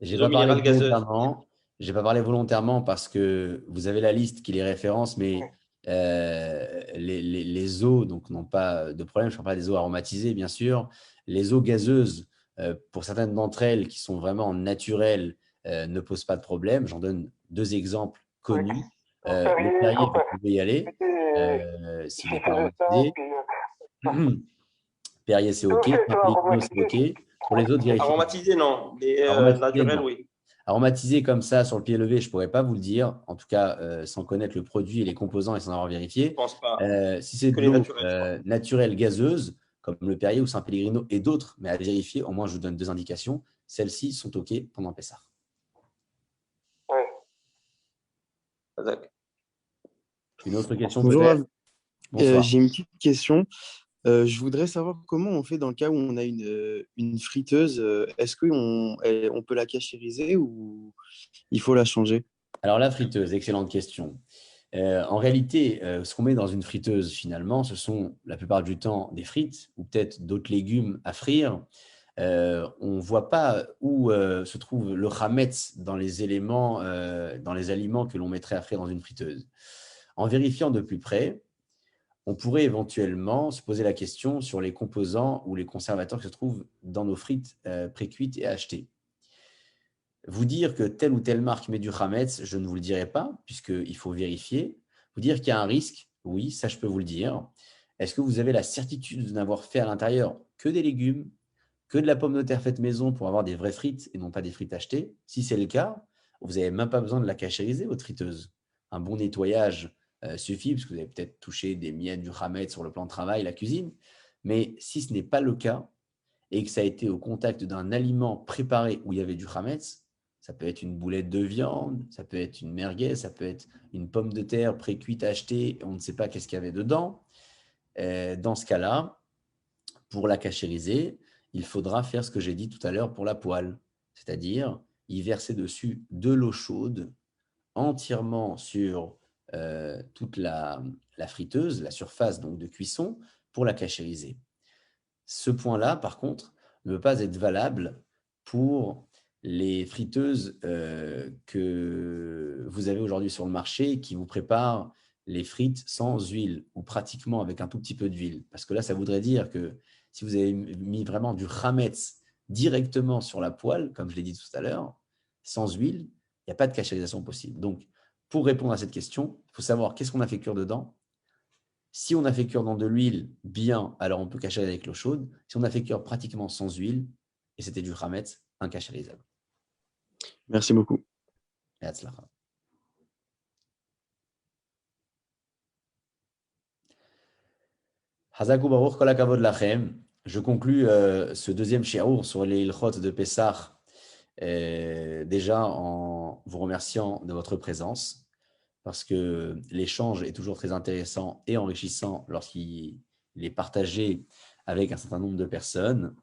J'ai Les eaux pas parlé minérales gazeuses. volontairement. J'ai pas parlé volontairement parce que vous avez la liste qui les référence, mais les eaux donc n'ont pas de problème. Je ne parle pas des eaux aromatisées, bien sûr. Les eaux gazeuses, pour certaines d'entre elles qui sont vraiment naturelles, ne posent pas de problème. J'en donne deux exemples connus. Le Perrier, vous pouvez y aller s'il n'est pas aromatisé. Perrier, c'est OK. Pellegrino, c'est OK. Pour les autres, vérifiez. Aromatisé, non. Les Aromatisé, naturels, non. oui. Aromatisé comme ça sur le pied levé, je ne pourrais pas vous le dire. En tout cas, sans connaître le produit et les composants et sans avoir Je vérifié. ne pense pas. Si c'est de Que les l'eau naturels, naturelle gazeuse, comme le Perrier ou Saint-Pellegrino et d'autres, mais à vérifier, au moins je vous donne deux indications. Celles-ci sont OK pendant Pessah. ouais. Une autre question Bonjour, peut-être? Bonsoir. j'ai une petite question. Je voudrais savoir comment on fait dans le cas où on a une friteuse. Est-ce qu'on peut la cachériser ou il faut la changer? Alors la friteuse, excellente question. En réalité, ce qu'on met dans une friteuse finalement, ce sont la plupart du temps des frites ou peut-être d'autres légumes à frire. On ne voit pas où se trouve le chametz dans les éléments, dans les aliments que l'on mettrait à frire dans une friteuse. En vérifiant de plus près, on pourrait éventuellement se poser la question sur les composants ou les conservateurs qui se trouvent dans nos frites pré-cuites et achetées. Vous dire que telle ou telle marque met du chametz, je ne vous le dirai pas, puisqu'il faut vérifier. Vous dire qu'il y a un risque, oui, ça je peux vous le dire. Est-ce que vous avez la certitude de n'avoir fait à l'intérieur que des légumes, que de la pomme de terre faite maison pour avoir des vraies frites et non pas des frites achetées? Si c'est le cas, vous n'avez même pas besoin de la cachériser, votre friteuse. Un bon nettoyage suffit, parce que vous avez peut-être touché des miettes du chametz sur le plan de travail, la cuisine. Mais si ce n'est pas le cas et que ça a été au contact d'un aliment préparé où il y avait du chametz, ça peut être une boulette de viande, ça peut être une merguez, ça peut être une pomme de terre pré-cuite achetée, on ne sait pas qu'est-ce qu'il y avait dedans. Dans ce cas-là, pour la cachériser, il faudra faire ce que j'ai dit tout à l'heure pour la poêle, c'est-à-dire y verser dessus de l'eau chaude entièrement sur toute la friteuse, la surface donc de cuisson, pour la cachériser. Ce point-là, par contre, ne peut pas être valable pour les friteuses que vous avez aujourd'hui sur le marché qui vous préparent les frites sans huile ou pratiquement avec un tout petit peu d'huile. Parce que là, ça voudrait dire que si vous avez mis vraiment du chametz directement sur la poêle, comme je l'ai dit tout à l'heure, sans huile, il n'y a pas de cachérisation possible. Donc, pour répondre à cette question, il faut savoir qu'est-ce qu'on a fait cuire dedans. Si on a fait cuire dans de l'huile, bien, alors on peut cachériser avec l'eau chaude. Si on a fait cuire pratiquement sans huile, et c'était du chametz, incachérisable. Merci beaucoup. Et hatzlacha. Hazaku Baruch Kol HaKavod Lachem. Je conclus ce deuxième shiur sur les Ilchot de Pessah déjà en vous remerciant de votre présence parce que l'échange est toujours très intéressant et enrichissant lorsqu'il est partagé avec un certain nombre de personnes.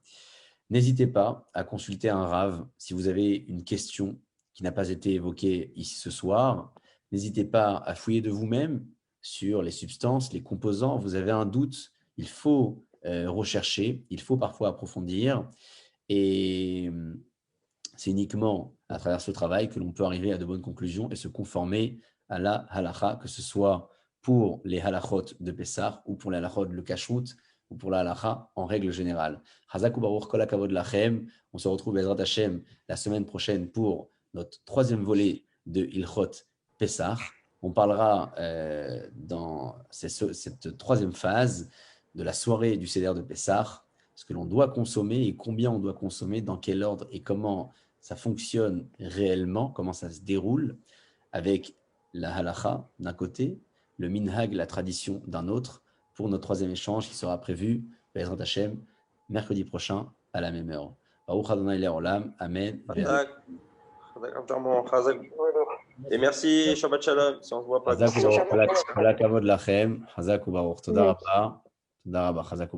N'hésitez pas à consulter un Rav si vous avez une question qui n'a pas été évoquée ici ce soir. N'hésitez pas à fouiller de vous-même sur les substances, les composants. Vous avez un doute, il faut rechercher, il faut parfois approfondir. Et c'est uniquement à travers ce travail que l'on peut arriver à de bonnes conclusions et se conformer à la halacha, que ce soit pour les halachot de Pessah ou pour les halachot de Kashrut ou pour la halacha en règle générale. Chazaku Baruch Kol HaKavod Lachem. On se retrouve Bezrat Hashem la semaine prochaine pour notre troisième volet de Ilchot Pessah. On parlera dans cette troisième phase de la soirée du Seder de Pessah, ce que l'on doit consommer et combien on doit consommer, dans quel ordre et comment ça fonctionne réellement, comment ça se déroule, avec la halacha d'un côté, le minhag, la tradition d'un autre, pour notre troisième échange qui sera prévu, Bezrat Hashem, mercredi prochain à la même heure. Baruch Adonai Le'olam, Amen. Et merci, Shabbat Shalom. Si on se voit pas. Hazak u'baruch, kol hakavod lachem, hazak u'baruch. Toda rabba, chazak u'baruch.